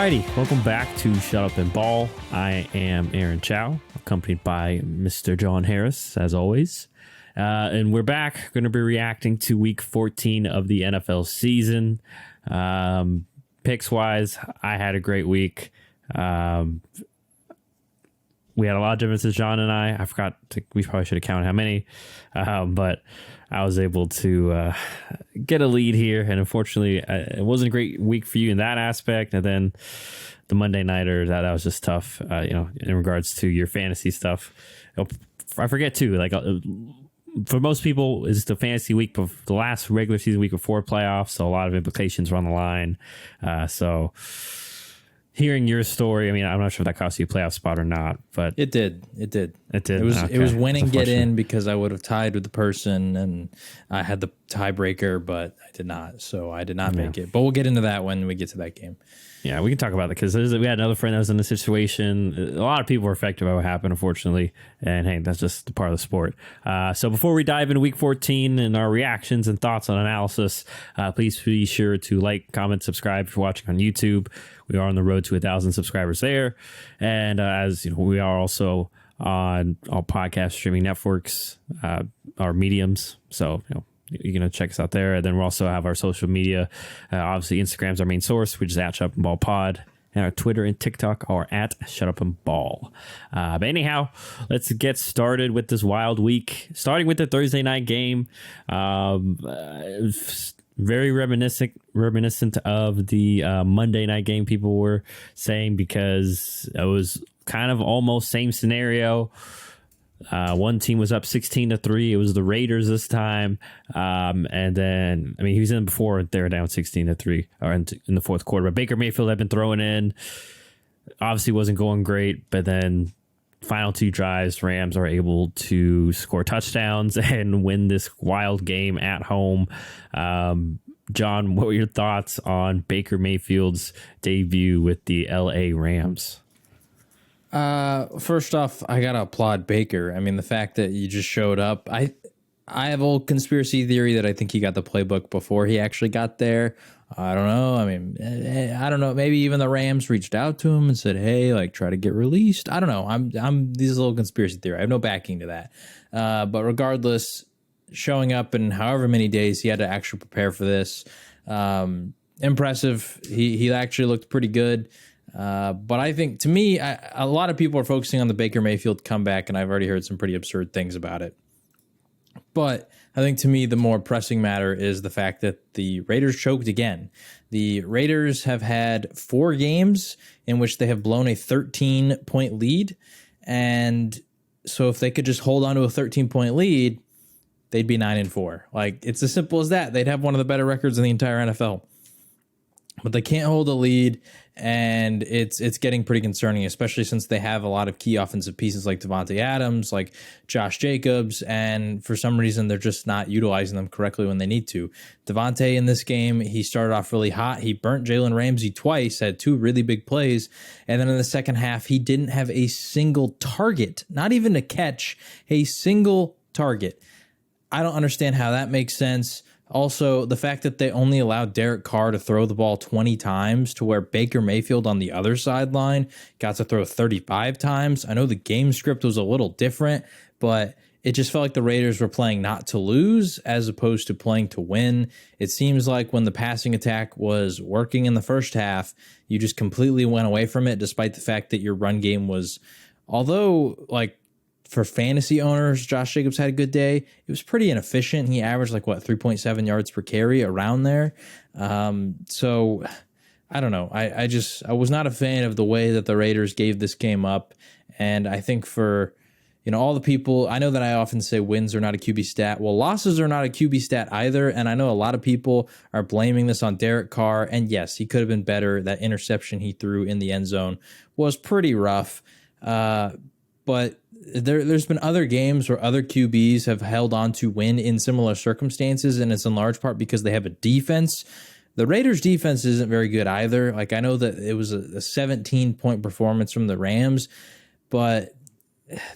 Alrighty, welcome back to Shut Up and Ball. I am Aaron Chow, accompanied by Mr. John Harris, as always. And we're back, going to be reacting to Week 14 of the NFL season. Picks-wise, I had a great week. We had a lot of differences, John and I. We probably should have counted how many. But I was able to get a lead here. And unfortunately, it wasn't a great week for you in that aspect. And then the Monday Nighter, that was just tough, in regards to your fantasy stuff. I forget, too, for most people, it's the fantasy week, the last regular season week before playoffs. So a lot of implications were on the line. So hearing your story, I mean, I'm not sure if that cost you a playoff spot or not, but it did. It did. Okay. It was winning get in because I would have tied with the person, and I had the tiebreaker, but I did not. So I did not make it. But we'll get into that when we get to that game. Yeah, we can talk about that because we had another friend that was in the situation. A lot of people were affected by what happened, unfortunately. And hey, that's just part of the sport. So before we dive into Week 14 and our reactions and thoughts on analysis, please be sure to like, comment, subscribe if you're watching on YouTube. We are on the road to 1,000 subscribers there. And as you know, we are also on all podcast streaming networks, our mediums. So, you're going to check us out there. And then we also have our social media. Obviously, Instagram's our main source, which is at Shut Up and Ball Pod. And our Twitter and TikTok are at Shut Up and Ball. But anyhow, let's get started with this wild week. Starting with the Thursday night game. Very reminiscent of the Monday night game, people were saying, because it was kind of almost same scenario. One team was up 16-3. It was the Raiders this time. And then, I mean, he was in before they were down 16-3 or in the fourth quarter. But Baker Mayfield had been throwing in. Obviously wasn't going great. But then final two drives, Rams are able to score touchdowns and win this wild game at home. John, what were your thoughts on Baker Mayfield's debut with the LA Rams? First off, I gotta applaud Baker. I mean, the fact that you just showed up. I have old conspiracy theory that I think he got the playbook before he actually got there. I don't know. I mean, I don't know. Maybe even the Rams reached out to him and said, "Hey, try to get released." I don't know. I'm these little conspiracy theory. I have no backing to that. But regardless, showing up in however many days he had to actually prepare for this, impressive. He actually looked pretty good. But I think, to me, a lot of people are focusing on the Baker Mayfield comeback, and I've already heard some pretty absurd things about it. But I think, to me, the more pressing matter is the fact that the Raiders choked again. The Raiders have had 4 games in which they have blown a 13-point lead. And so if they could just hold on to a 13-point lead, they'd be 9-4. It's as simple as that. They'd have one of the better records in the entire NFL. But they can't hold a lead, and it's getting pretty concerning, especially since they have a lot of key offensive pieces like Devontae Adams, like Josh Jacobs, and for some reason they're just not utilizing them correctly when they need to. Devontae in this game, he started off really hot. He burnt Jalen Ramsey twice, had 2 really big plays, and then in the second half, he didn't have a single target, not even a catch, a single target. I don't understand how that makes sense. Also, the fact that they only allowed Derek Carr to throw the ball 20 times to where Baker Mayfield on the other sideline got to throw 35 times. I know the game script was a little different, but it just felt like the Raiders were playing not to lose as opposed to playing to win. It seems like when the passing attack was working in the first half, you just completely went away from it, despite the fact that your run game was, although for fantasy owners, Josh Jacobs had a good day. It was pretty inefficient. He averaged 3.7 yards per carry, around there. So I don't know. I was not a fan of the way that the Raiders gave this game up. And I think for, all the people, I know that I often say wins are not a QB stat. Well, losses are not a QB stat either. And I know a lot of people are blaming this on Derek Carr. And yes, he could have been better. That interception he threw in the end zone was pretty rough. But there's been other games where other QBs have held on to win in similar circumstances, and it's in large part because they have a defense. The Raiders' defense isn't very good either. I know that it was a 17-point performance from the Rams, but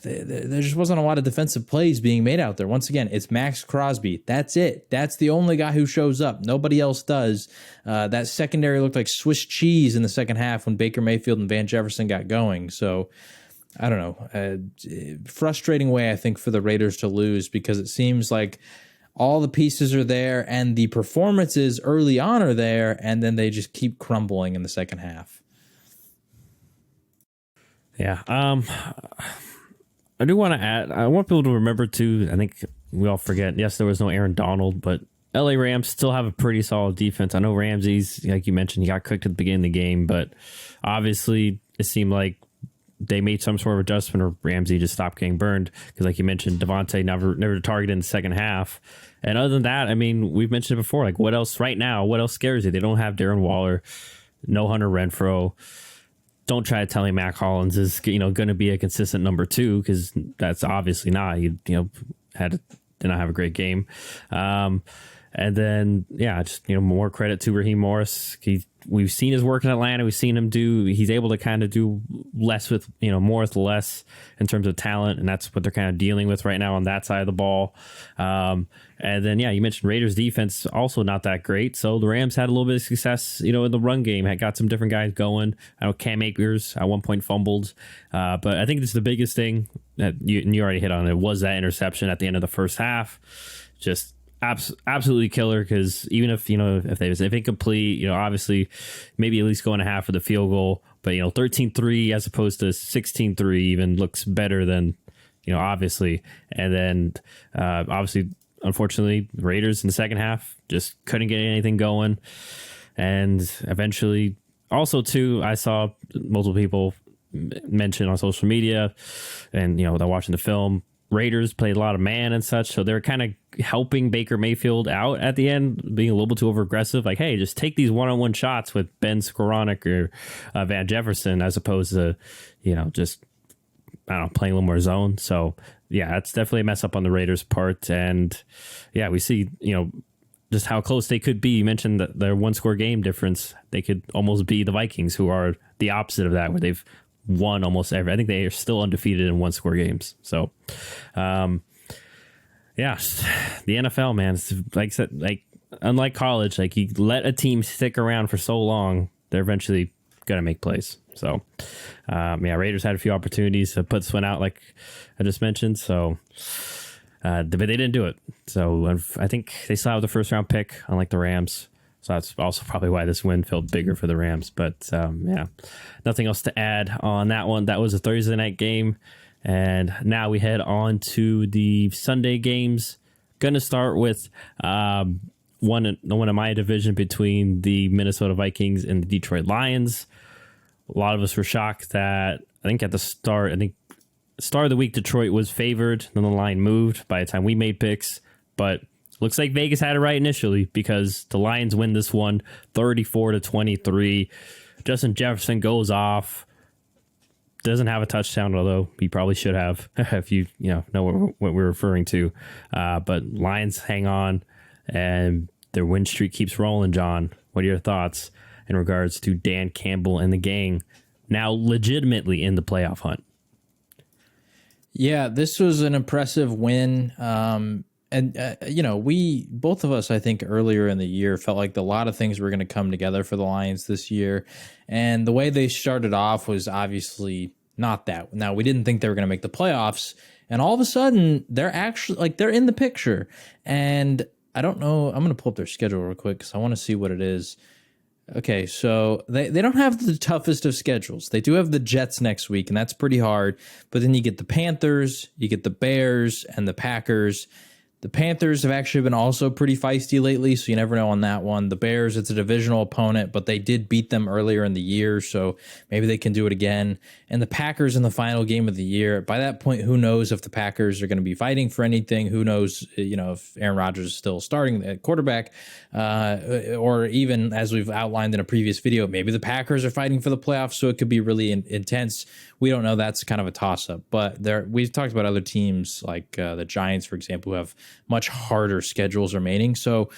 there just wasn't a lot of defensive plays being made out there. Once again, it's Max Crosby. That's it. That's the only guy who shows up. Nobody else does. That secondary looked like Swiss cheese in the second half when Baker Mayfield and Van Jefferson got going. So I don't know. Frustrating way, I think, for the Raiders to lose, because it seems like all the pieces are there and the performances early on are there, and then they just keep crumbling in the second half. Yeah. I do want to add, I want people to remember too, I think we all forget, yes, there was no Aaron Donald, but LA Rams still have a pretty solid defense. I know Ramsey's, like you mentioned, he got cooked at the beginning of the game, but obviously it seemed like they made some sort of adjustment, or Ramsey just stopped getting burned, because like you mentioned, Devontae never targeted in the second half. And other than that, I mean, we've mentioned it before, like what else right now, what else scares you? They don't have Darren Waller, no Hunter Renfrow. Don't try to tell me Mac Hollins is, going to be a consistent number 2, because that's obviously not. He, did not have a great game. And then, just, more credit to Raheem Morris. We've seen his work in Atlanta. We've seen him he's able to kind of do less with, more with less in terms of talent. And that's what they're kind of dealing with right now on that side of the ball. And then, you mentioned Raiders defense also not that great. So the Rams had a little bit of success, in the run game. Had got some different guys going. I know Cam Akers at one point fumbled. But I think it's the biggest thing that you already hit on. It was that interception at the end of the first half. Just absolutely killer, because even if if incomplete, obviously maybe at least going a half for the field goal, but 13-3 as opposed to 16-3 even looks better than obviously. And then obviously, unfortunately, Raiders in the second half just couldn't get anything going. And eventually, also too, I saw multiple people mention on social media, and they're watching the film, Raiders played a lot of man and such, so they're kind of helping Baker Mayfield out at the end, being a little bit too over aggressive. Like, hey, just take these one-on-one shots with Ben Skoranek or Van Jefferson, as opposed to, just, I don't know, playing a little more zone. So, that's definitely a mess up on the Raiders' part. And, we see, just how close they could be. You mentioned that their one-score game difference. They could almost be the Vikings, who are the opposite of that, where they've won almost every. I think they are still undefeated in one-score games. So, the NFL, man, it's like I said, like unlike college, like you let a team stick around for so long, they're eventually gonna make plays. So, Raiders had a few opportunities to put this one out, like I just mentioned. So, but they didn't do it. So I think they still have the first round pick, unlike the Rams. So that's also probably why this win felt bigger for the Rams. But nothing else to add on that one. That was a Thursday night game. And now we head on to the Sunday games. Going to start with one of my division between the Minnesota Vikings and the Detroit Lions. A lot of us were shocked that at the start of the week, Detroit was favored. Then the line moved by the time we made picks. But looks like Vegas had it right initially, because the Lions win this one 34-23. Justin Jefferson goes off. Doesn't have a touchdown, although he probably should have, if you know what we're referring to. But Lions hang on, and their win streak keeps rolling. John, what are your thoughts in regards to Dan Campbell and the gang now legitimately in the playoff hunt? Yeah, this was an impressive win. We, both of us, I think earlier in the year felt like a lot of things were going to come together for the Lions this year. And the way they started off was obviously not that. Now, we didn't think they were going to make the playoffs. And all of a sudden, they're actually they're in the picture. And I don't know. I'm going to pull up their schedule real quick because I want to see what it is. Okay, so they don't have the toughest of schedules. They do have the Jets next week, and that's pretty hard. But then you get the Panthers, you get the Bears, and the Packers. The Panthers have actually been also pretty feisty lately, so you never know on that one. The Bears, it's a divisional opponent, but they did beat them earlier in the year, so maybe they can do it again. And the Packers in the final game of the year. By that point, who knows if the Packers are going to be fighting for anything? Who knows, if Aaron Rodgers is still starting at quarterback, or even as we've outlined in a previous video, maybe the Packers are fighting for the playoffs, so it could be really intense. We don't know. That's kind of a toss-up. But we've talked about other teams like the Giants, for example, who have much harder schedules remaining. So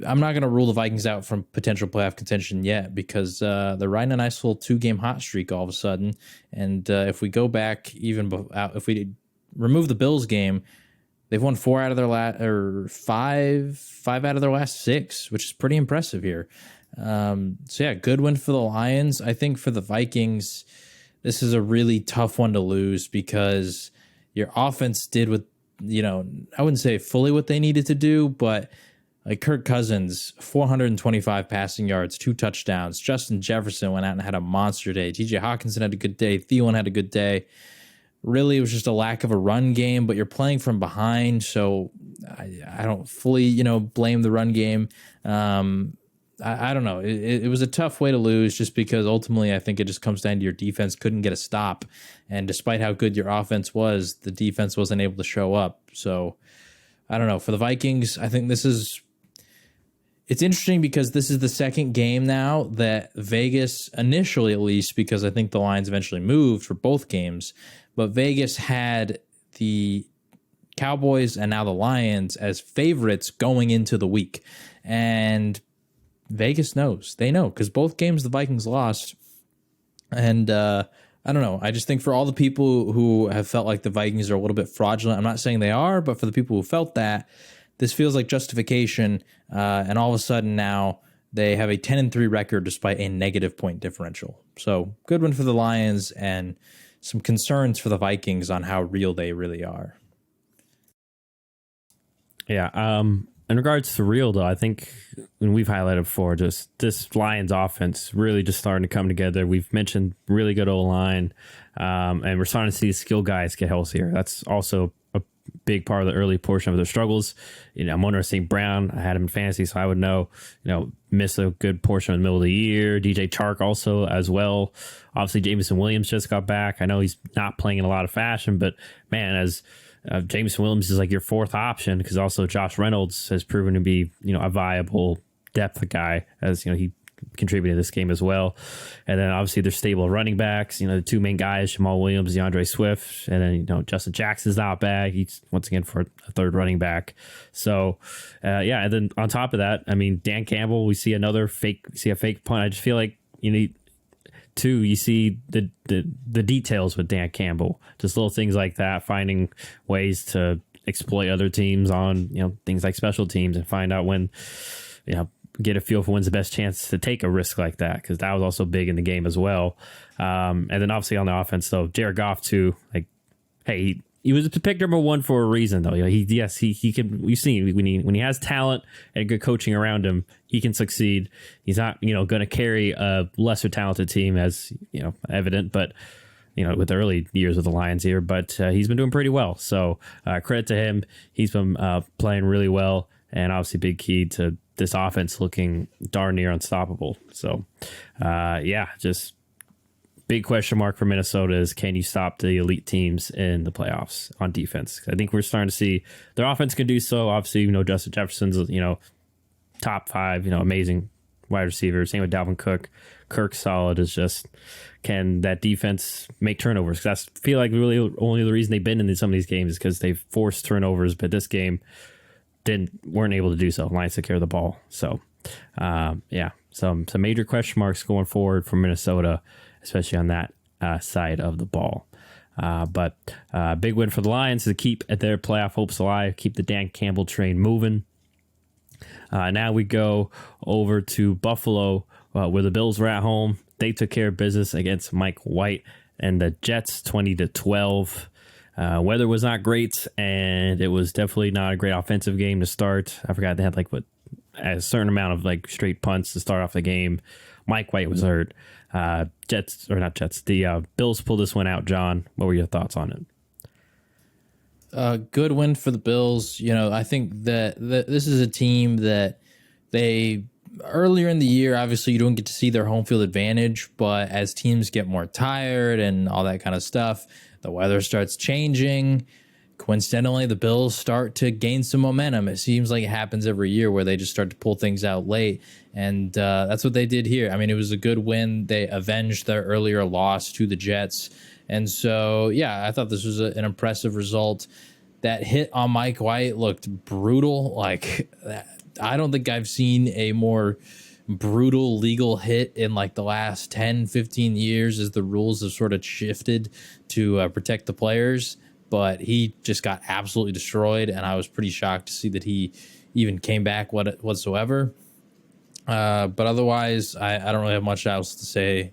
I'm not going to rule the Vikings out from potential playoff contention yet, because they're riding a nice little 2-game hot streak all of a sudden. And if we go back, if we remove the Bills game, they've won 4 out of their five out of their last 6, which is pretty impressive here. So yeah, good win for the Lions. I think for the Vikings, this is a really tough one to lose, because your offense did what, I wouldn't say fully what they needed to do, but like Kirk Cousins, 425 passing yards, 2 touchdowns. Justin Jefferson went out and had a monster day. TJ Hawkinson had a good day. Thielen had a good day. Really, it was just a lack of a run game, but you're playing from behind, so I don't fully, blame the run game. I don't know. It was a tough way to lose, just because ultimately I think it just comes down to your defense couldn't get a stop. And despite how good your offense was, the defense wasn't able to show up. So I don't know. For the Vikings, I think it's interesting, because this is the second game now that Vegas, initially at least, because I think the lines eventually moved for both games, but Vegas had the Cowboys and now the Lions as favorites going into the week. And Vegas knows. They know, because both games the Vikings lost. And I don't know. I just think for all the people who have felt like the Vikings are a little bit fraudulent, I'm not saying they are, but for the people who felt that, this feels like justification. And all of a sudden now they have a 10-3 record despite a negative point differential. So good one for the Lions, and some concerns for the Vikings on how real they really are. Yeah. In regards to real, though, I think, and we've highlighted before, just this Lions offense really just starting to come together. We've mentioned really good O-line, and we're starting to see skill guys get healthier. That's also a big part of the early portion of their struggles. I'm wondering St. Brown, I had him in fantasy, so I would know, missed a good portion in the middle of the year. DJ Chark also as well. Obviously, Jameson Williams just got back. I know he's not playing in a lot of fashion, but man, as Jameson Williams is like your 4th option, because also Josh Reynolds has proven to be, a viable depth guy, as he contributed to this game as well. And then obviously there's stable running backs, the 2 main guys, Jamal Williams, DeAndre Swift, and then, Justin Jackson's not bad. He's once again for a 3rd running back. So yeah. And then on top of that, I mean, Dan Campbell, we see a fake punt. I just feel like you see the details with Dan Campbell, just little things like that, finding ways to exploit other teams on, things like special teams, and find out when, get a feel for when's the best chance to take a risk like that, because that was also big in the game as well. And then obviously on the offense, though, Jared Goff too, like, hey, he was picked number 1 for a reason, though. He can. We've seen when he has talent and good coaching around him, he can succeed. He's not, going to carry a lesser talented team, as evident, but with the early years of the Lions here. But he's been doing pretty well. So credit to him. He's been playing really well, and obviously big key to this offense looking darn near unstoppable. So just. Big question mark for Minnesota is, can you stop the elite teams in the playoffs on defense? I think we're starting to see their offense can do so. Obviously, Justin Jefferson's, top 5, amazing wide receiver. Same with Dalvin Cook. Kirk's solid. Is just, can that defense make turnovers? Because I feel like really only the reason they've been in some of these games is because they've forced turnovers, but this game weren't able to do so. Lions took care of the ball. So, some major question marks going forward for Minnesota, especially on that side of the ball. But big win for the Lions to keep their playoff hopes alive, keep the Dan Campbell train moving. Now we go over to Buffalo, where the Bills were at home. They took care of business against Mike White and the Jets, 20-12. Weather was not great, and it was definitely not a great offensive game to start. I forgot they had a certain amount of straight punts to start off the game. Mike White was hurt. The Bills pulled this one out. John, what were your thoughts on it? Good win for the Bills. I think that this is a team that they earlier in the year, obviously you don't get to see their home field advantage, but as teams get more tired and all that kind of stuff, the weather starts changing. Coincidentally, the Bills start to gain some momentum. It seems like it happens every year where they just start to pull things out late. And that's what they did here. I mean, it was a good win. They avenged their earlier loss to the Jets. And so, yeah, I thought this was an impressive result. That hit on Mike White looked brutal. I don't think I've seen a more brutal legal hit in like the last 10, 15 years as the rules have sort of shifted to protect the players. But he just got absolutely destroyed, and I was pretty shocked to see that he even came back whatsoever. But otherwise, I don't really have much else to say.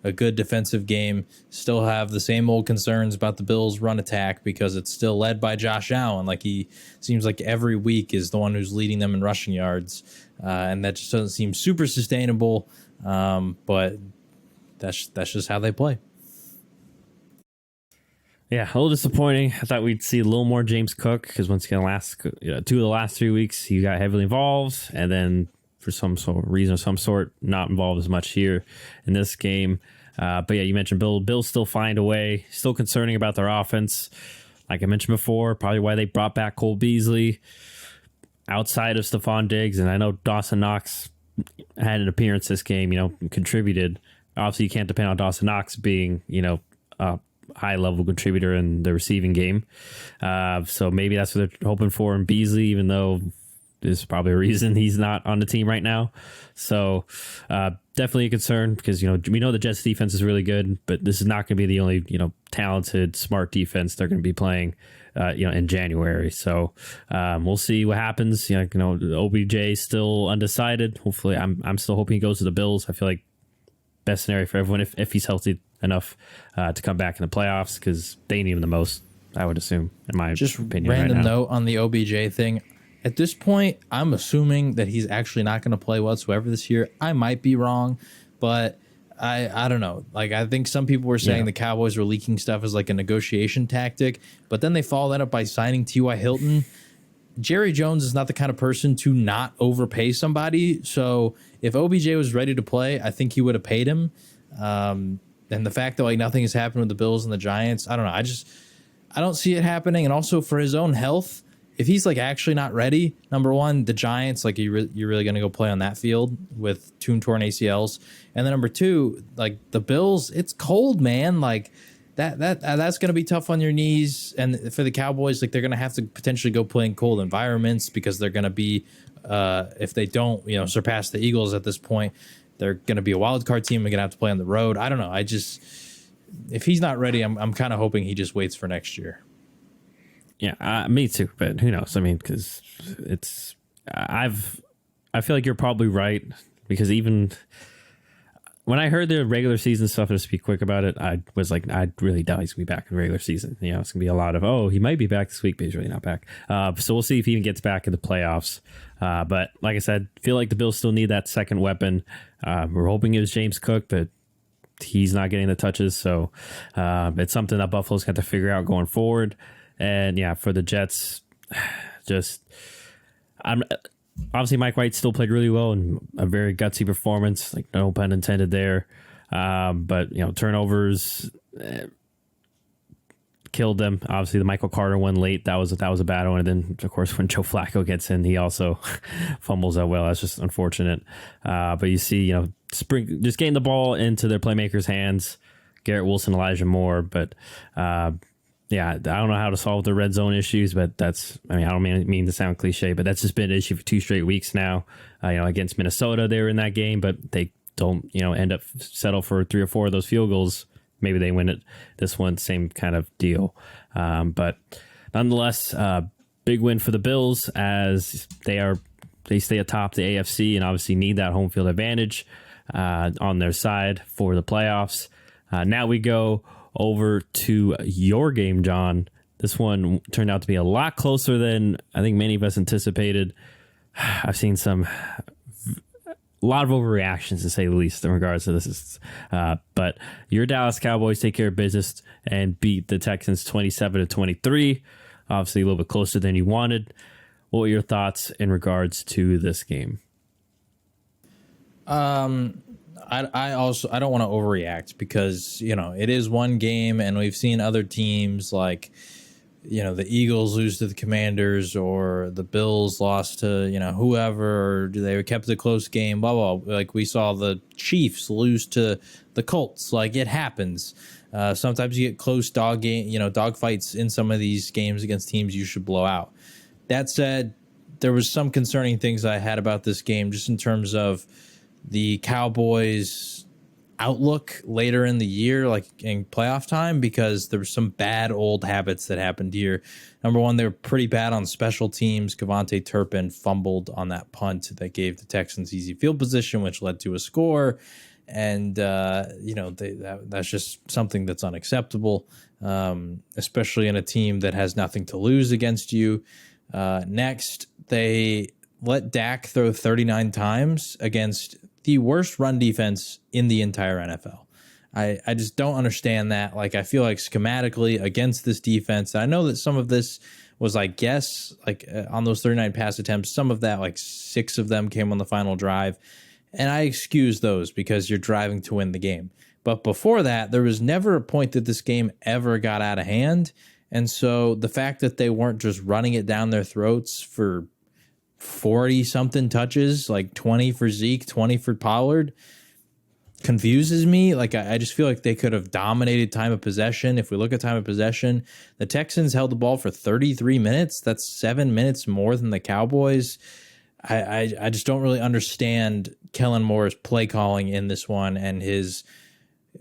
A good defensive game. Still have the same old concerns about the Bills' run attack because it's still led by Josh Allen. Like, he seems like every week is the one who's leading them in rushing yards, and that just doesn't seem super sustainable. But that's just how they play. Yeah, a little disappointing. I thought we'd see a little more James Cook because once again, two of the last 3 weeks he got heavily involved, and then for some sort of reason of some sort, not involved as much here in this game. But yeah, you mentioned Bills still find a way. Still concerning about their offense. Like I mentioned before, probably why they brought back Cole Beasley outside of Stephon Diggs. And I know Dawson Knox had an appearance this game, contributed. Obviously, you can't depend on Dawson Knox being, a high-level contributor in the receiving game. So maybe that's what they're hoping for in Beasley, even though there's probably a reason he's not on the team right now. So definitely a concern because, we know the Jets defense is really good, but this is not going to be the only, talented, smart defense they're going to be playing, in January. So we'll see what happens. OBJ is still undecided. Hopefully, I'm still hoping he goes to the Bills. I feel like best scenario for everyone if he's healthy enough to come back in the playoffs because they need him the most, I would assume, in my opinion. Random right now. note on the OBJ thing. At this point, I'm assuming that he's actually not going to play whatsoever this year. I might be wrong, but I don't know. Like, I think some people were saying the Cowboys were leaking stuff as like a negotiation tactic, but then they followed that up by signing T.Y. Hilton. Jerry Jones is not the kind of person to not overpay somebody. So if OBJ was ready to play, I think he would have paid him. And the fact that like nothing has happened with the Bills and the Giants, I don't know. I don't see it happening. And also for his own health, if he's like actually not ready, number one, the Giants, like you're really going to go play on that field with two torn ACLs. And then number two, like the Bills, it's cold, man. Like that's going to be tough on your knees. And for the Cowboys, like they're going to have to potentially go play in cold environments because they're going to be, if they don't, surpass the Eagles at this point, they're going to be a wild card team. They're going to have to play on the road. I don't know. If he's not ready, I'm kind of hoping he just waits for next year. Yeah, me too. But who knows? I mean, because I feel like you're probably right because even when I heard the regular season stuff, just to be quick about it, I was like, I really doubt he's going to be back in the regular season. It's going to be a lot of, he might be back this week, but he's really not back. So we'll see if he even gets back in the playoffs. But like I said, feel like the Bills still need that second weapon. We're hoping it was James Cook, but he's not getting the touches. So it's something that Buffalo's got to figure out going forward. And yeah, for the Jets, obviously Mike White still played really well and a very gutsy performance, like no pun intended there. But turnovers killed them. Obviously the Michael Carter one late, that was a bad one. And then of course when Joe Flacco gets in, he also fumbles out well. That's just unfortunate. But you see, just getting the ball into their playmakers' hands, Garrett Wilson, Elijah Moore, but yeah, I don't know how to solve the red zone issues, but I don't mean to sound cliche, but that's just been an issue for 2 straight weeks now. Against Minnesota, they were in that game, but they don't, end up settle for 3 or 4 of those field goals. Maybe they win it. This one, same kind of deal. But nonetheless, big win for the Bills as they stay atop the AFC and obviously need that home field advantage on their side for the playoffs. Now we go over to your game, John. This one turned out to be a lot closer than I think many of us anticipated. I've seen a lot of overreactions, to say the least, in regards to this. But your Dallas Cowboys take care of business and beat the Texans 27-23. Obviously, a little bit closer than you wanted. What were your thoughts in regards to this game? I don't want to overreact because, it is one game and we've seen other teams like, the Eagles lose to the Commanders or the Bills lost to, whoever, or they kept a close game, blah, blah. Like we saw the Chiefs lose to the Colts. Like it happens. Sometimes you get close dog fights in some of these games against teams you should blow out. That said, there was some concerning things I had about this game, just in terms of the Cowboys' outlook later in the year, like in playoff time, because there were some bad old habits that happened here. Number one, they were pretty bad on special teams. Kevontae Turpin fumbled on that punt that gave the Texans easy field position, which led to a score. And, that's just something that's unacceptable, especially in a team that has nothing to lose against you. Next, they let Dak throw 39 times against the worst run defense in the entire NFL. I just don't understand that. Like, I feel like schematically against this defense, I know that some of this was, I guess, on those 39 pass attempts, some of that, like 6 of them came on the final drive. And I excuse those because you're driving to win the game. But before that, there was never a point that this game ever got out of hand. And so the fact that they weren't just running it down their throats for 40-something touches, like 20 for Zeke, 20 for Pollard, confuses me. Like, I just feel like they could have dominated time of possession. If we look at time of possession, the Texans held the ball for 33 minutes. That's 7 minutes more than the Cowboys. I just don't really understand Kellen Moore's play calling in this one and his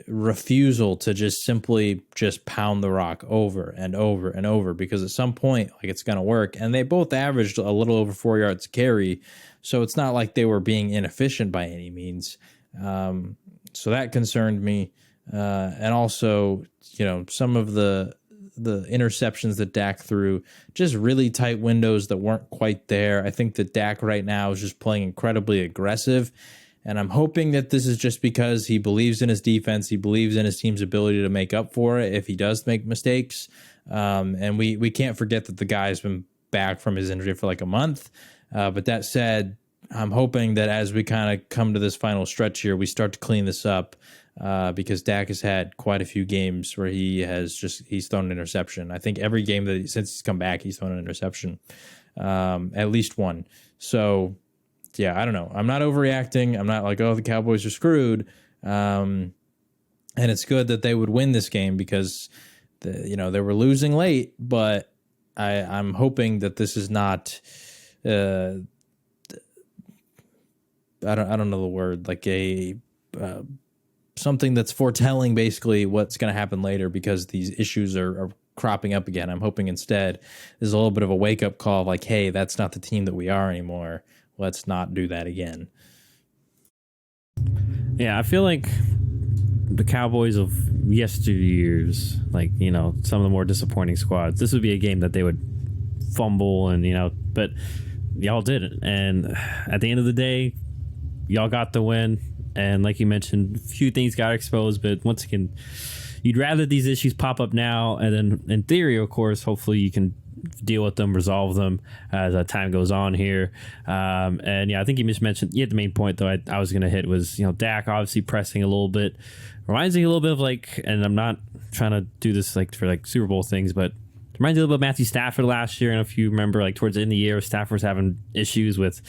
refusal to just simply just pound the rock over and over and over, because at some point, like, it's going to work. And they both averaged a little over 4 yards a carry, so it's not like they were being inefficient by any means. So that concerned me. And also, some of the interceptions that Dak threw, just really tight windows that weren't quite there. I think that Dak right now is just playing incredibly aggressive, and I'm hoping that this is just because he believes in his defense. He believes in his team's ability to make up for it if he does make mistakes. And we can't forget that the guy's been back from his injury for like a month. But that said, I'm hoping that as we kind of come to this final stretch here, we start to clean this up, because Dak has had quite a few games where he's thrown an interception. I think every game since he's come back, he's thrown an interception, at least one. So yeah, I don't know. I'm not overreacting. I'm not like, oh, the Cowboys are screwed. And it's good that they would win this game because they were losing late, but I'm hoping that this is not, I don't know the word, like a something that's foretelling basically what's going to happen later, because these issues are cropping up again. I'm hoping instead there's a little bit of a wake up call, like, hey, that's not the team that we are anymore. Let's not do that again. Yeah, I feel like the Cowboys of yesteryears, like, some of the more disappointing squads, this would be a game that they would fumble and, but y'all didn't. And at the end of the day, y'all got the win. And like you mentioned, a few things got exposed, but once again, you'd rather these issues pop up now, and then in theory, of course, hopefully you can deal with them, resolve them as time goes on here. And yeah, I think you just mentioned, the main point though I was going to hit was, Dak obviously pressing a little bit. Reminds me a little bit of like, and I'm not trying to do this like for like Super Bowl things, but it reminds me a little bit of Matthew Stafford last year. And if you remember, like towards the end of the year, Stafford was having issues with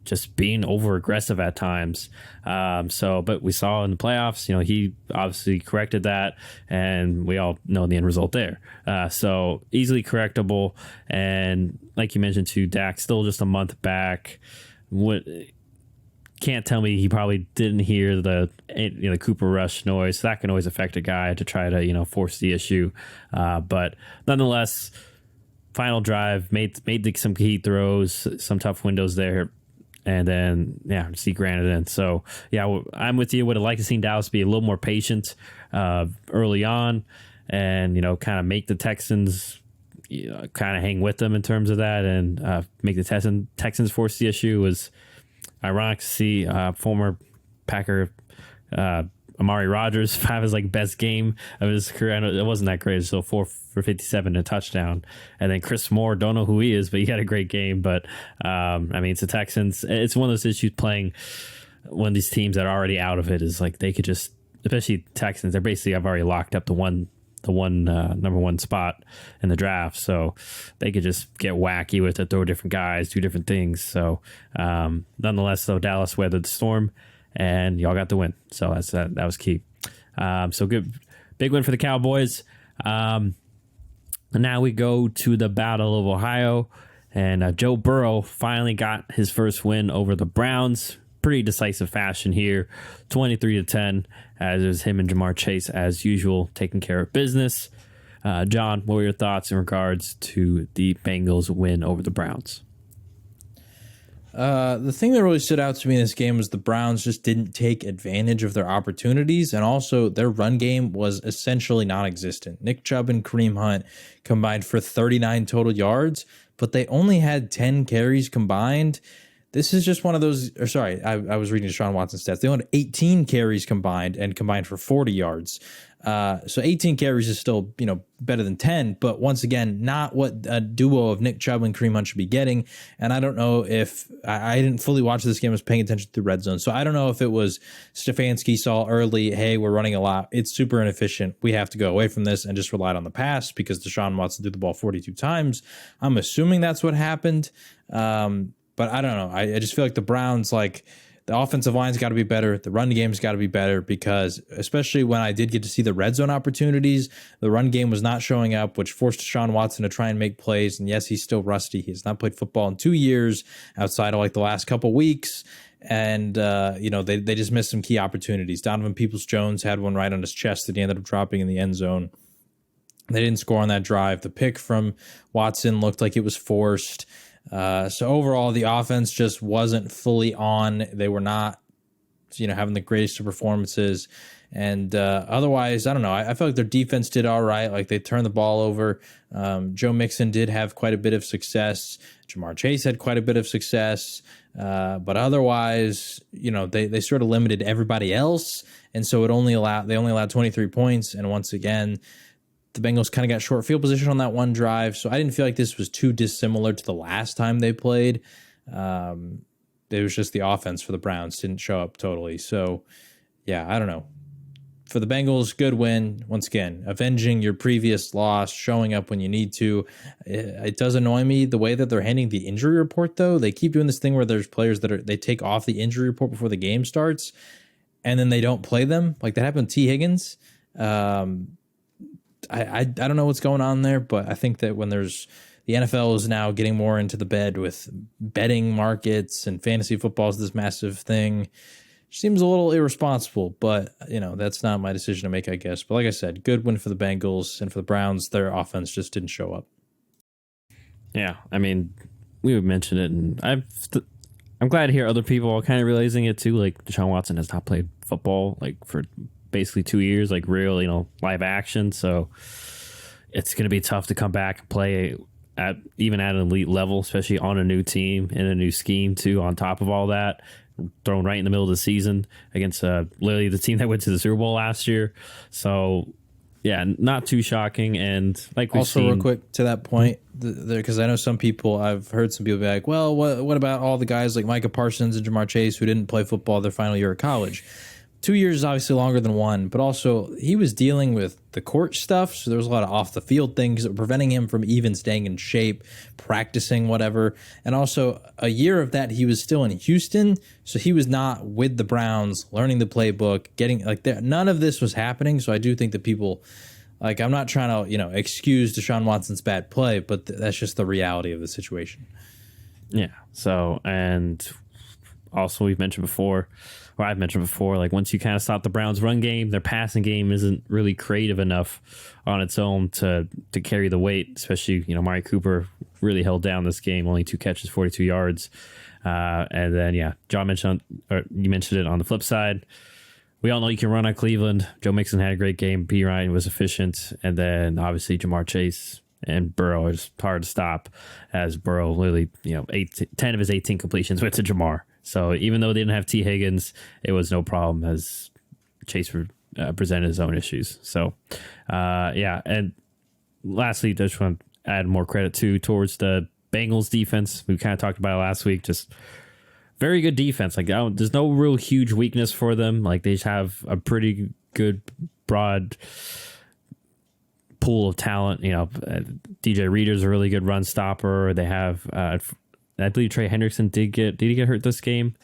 just being over aggressive at times. But we saw in the playoffs, he obviously corrected that, and we all know the end result there. So easily correctable. And like you mentioned too, Dak still just a month back. Can't tell me he probably didn't hear the Cooper Rush noise. So that can always affect a guy to try to force the issue. But nonetheless, final drive made some key throws, some tough windows there. And then, Zeke ran it in. So, yeah, I'm with you. Would have liked to see Dallas be a little more patient early on and, kind of make the Texans kind of hang with them in terms of that and make the Texans force the issue. It was ironic to see former Packer Amari Rodgers have his best game of his career. I know it wasn't that great. So 4 for 57 and a touchdown. And then Chris Moore, don't know who he is, but he had a great game. But it's the Texans. It's one of those issues playing one of these teams that are already out of it is like they could just, especially Texans, they're basically have already locked up the one number one spot in the draft, so they could just get wacky with it, throw different guys, do different things. So nonetheless, though, Dallas weathered the storm, and y'all got the win. So that was key. So good, big win for the Cowboys. And now we go to the Battle of Ohio, And Joe Burrow finally got his first win over the Browns. Pretty decisive fashion here, 23-10, as it was him and Jamar Chase, as usual, taking care of business. John, what were your thoughts in regards to the Bengals win over the Browns? The thing that really stood out to me in this game was the Browns just didn't take advantage of their opportunities, and also their run game was essentially non-existent. Nick Chubb and Kareem Hunt combined for 39 total yards, but they only had 10 carries combined. This is just one of those, or sorry, I was reading Deshaun Watson's stats. They only had 18 carries combined and combined for 40 yards. So 18 carries is still, better than 10, but once again, not what a duo of Nick Chubb and Kareem Hunt should be getting. And I don't know if I didn't fully watch this game. I was paying attention to the red zone. So I don't know if it was Stefanski saw early, hey, we're running a lot. It's super inefficient. We have to go away from this and just relied on the pass because Deshaun Watson threw the ball 42 times. I'm assuming that's what happened. But I don't know. I just feel like the Browns, the offensive line's got to be better. The run game's got to be better because, especially when I did get to see the red zone opportunities, the run game was not showing up, which forced Deshaun Watson to try and make plays. And yes, he's still rusty. He's not played football in 2 years outside of the last couple weeks. And, they just missed some key opportunities. Donovan Peoples-Jones had one right on his chest that he ended up dropping in the end zone. They didn't score on that drive. The pick from Watson looked like it was forced. So overall, the offense just wasn't fully on. They were not, having the greatest of performances. And otherwise, I don't know. I feel like their defense did all right. They turned the ball over. Joe Mixon did have quite a bit of success. Jamar Chase had quite a bit of success. But otherwise, they sort of limited everybody else. And so they only allowed 23 points. And once again, the Bengals kind of got short field position on that one drive, so I didn't feel like this was too dissimilar to the last time they played. It was just the offense for the Browns didn't show up totally. So, yeah, I don't know. For the Bengals, good win. Once again, avenging your previous loss, showing up when you need to. It does annoy me the way that they're handling the injury report, though. They keep doing this thing where there's players they take off the injury report before the game starts, and then they don't play them. That happened to T. Higgins. I don't know what's going on there, but I think that when the NFL is now getting more into the bed with betting markets and fantasy football is this massive thing, seems a little irresponsible, but that's not my decision to make, I guess. But like I said, good win for the Bengals, and for the Browns, their offense just didn't show up. Yeah, I mean, we would mention it, and I'm glad to hear other people are kind of realizing it too. Deshaun Watson has not played football for basically 2 years, real, live action. So it's going to be tough to come back and play even at an elite level, especially on a new team in a new scheme too. On top of all that, thrown right in the middle of the season against literally the team that went to the Super Bowl last year. So yeah, not too shocking. And we've also seen, real quick to that point, because I know I've heard some people be like, well, what about all the guys like Micah Parsons and Jamar Chase who didn't play football their final year of college? 2 years is obviously longer than one, but also he was dealing with the court stuff, so there was a lot of off the field things that were preventing him from even staying in shape, practicing, whatever. And also a year of that, he was still in Houston, so he was not with the Browns, learning the playbook, getting none of this was happening. So I do think that people, I'm not trying to excuse Deshaun Watson's bad play, but that's just the reality of the situation. Yeah. So, and also I've mentioned before, once you kind of stop the Browns' run game, their passing game isn't really creative enough on its own to carry the weight, especially, Amari Cooper really held down this game, only 2 catches, 42 yards. And then, yeah, you mentioned it on the flip side. We all know you can run on Cleveland. Joe Mixon had a great game. P. Ryan was efficient. And then, obviously, Jamar Chase and Burrow is hard to stop, as Burrow literally, 10 of his 18 completions went to Jamar. So even though they didn't have T. Higgins, it was no problem as Chase presented his own issues. So, yeah. And lastly, I just want to add more credit towards the Bengals defense. We kind of talked about it last week. Just very good defense. There's no real huge weakness for them. They just have a pretty good broad pool of talent. DJ Reader's a really good run stopper. They have, I believe Trey Hendrickson did he get hurt this game?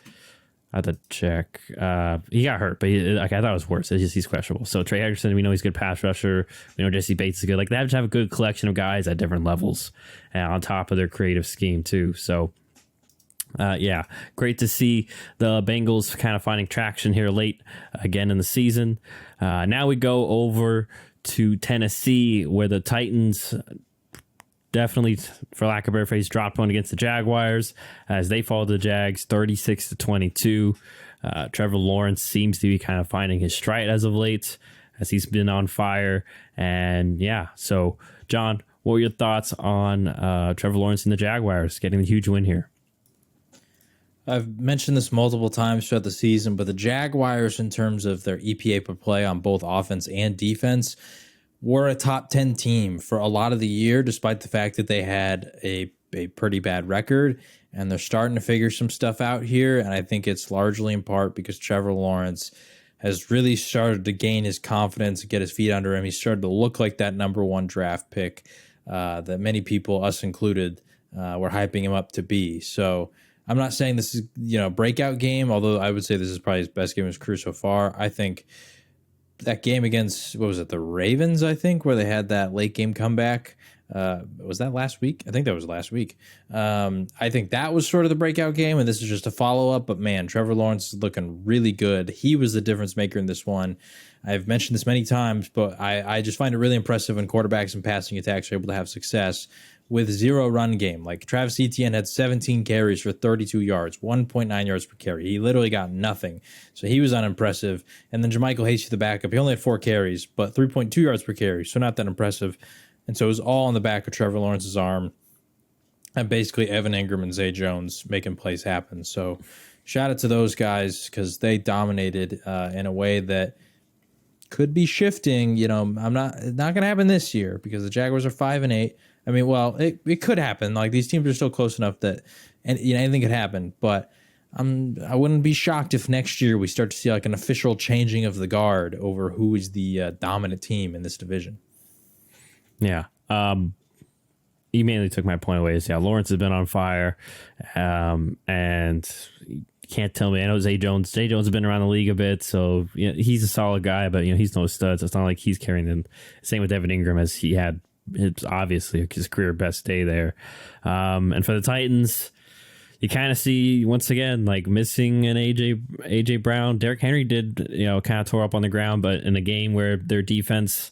I have to check. He got hurt, but I thought it was worse. It's just he's questionable. So Trey Hendrickson, we know he's a good pass rusher. We know Jesse Bates is good. Like they have to have a good collection of guys at different levels, on top of their creative scheme too. So. Great to see the Bengals kind of finding traction here late again in the season. Now we go over to Tennessee, where the Titans definitely, for lack of a better phrase, dropped one against the Jaguars as they fall to the Jags 36-22. Trevor Lawrence seems to be kind of finding his stride as of late as he's been on fire. And so John, what were your thoughts on Trevor Lawrence and the Jaguars getting the huge win here? I've mentioned this multiple times throughout the season, but the Jaguars, in terms of their EPA per play on both offense and defense, were a top 10 team for a lot of the year, despite the fact that they had a pretty bad record. And they're starting to figure some stuff out here. And I think it's largely in part because Trevor Lawrence has really started to gain his confidence and get his feet under him. He started to look like that number one draft pick that many people, us included, were hyping him up to be. So I'm not saying this is, breakout game, although I would say this is probably his best game of his career so far. I think that game against, the Ravens, I think, where they had that late game comeback. Was that last week? I think that was last week. I think that was sort of the breakout game, and this is just a follow-up. But, man, Trevor Lawrence is looking really good. He was the difference maker in this one. I've mentioned this many times, but I just find it really impressive when quarterbacks and passing attacks are able to have success with zero run game. Like Travis Etienne had 17 carries for 32 yards, 1.9 yards per carry. He literally got nothing. So he was unimpressive. And then Jermichael Hasty, the backup, he only had 4 carries, but 3.2 yards per carry. So not that impressive. And so it was all on the back of Trevor Lawrence's arm. And basically Evan Ingram and Zay Jones making plays happen. So shout out to those guys because they dominated in a way that could be shifting. I'm not going to happen this year because the Jaguars are 5-8. I mean, well, it could happen. Like these teams are still close enough that, and anything could happen. But I wouldn't be shocked if next year we start to see like an official changing of the guard over who is the dominant team in this division. Yeah. You mainly took my point away. Lawrence has been on fire, and you can't tell me. I know Zay Jones. Zay Jones has been around the league a bit, so he's a solid guy, but he's no stud. So it's not like he's carrying them. Same with Evan Ingram, as he had. It's obviously his career best day there. And for the Titans, you kind of see once again like missing an AJ Brown. Derrick Henry did kind of tore up on the ground, but in a game where their defense,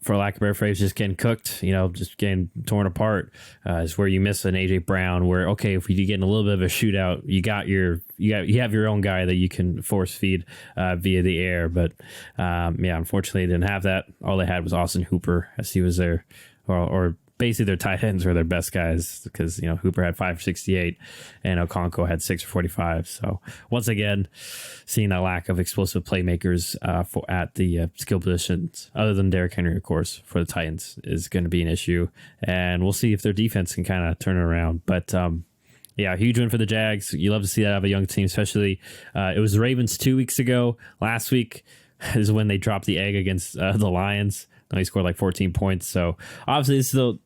for lack of a better phrase, just getting cooked, just getting torn apart, is where you miss an AJ Brown. Where okay, if you get in a little bit of a shootout, you have your own guy that you can force feed via the air. But unfortunately, they didn't have that. All they had was Austin Hooper as he was there, or basically their tight ends were their best guys because Hooper had 568 and Okonkwo had 645. So once again, seeing that lack of explosive playmakers at the skill positions, other than Derrick Henry, of course, for the Titans is going to be an issue, and we'll see if their defense can kind of turn it around. But huge win for the Jags. You love to see that out of a young team, especially it was the Ravens 2 weeks ago. Last week is when they dropped the egg against the Lions. They scored like 14 points. So obviously, this is still,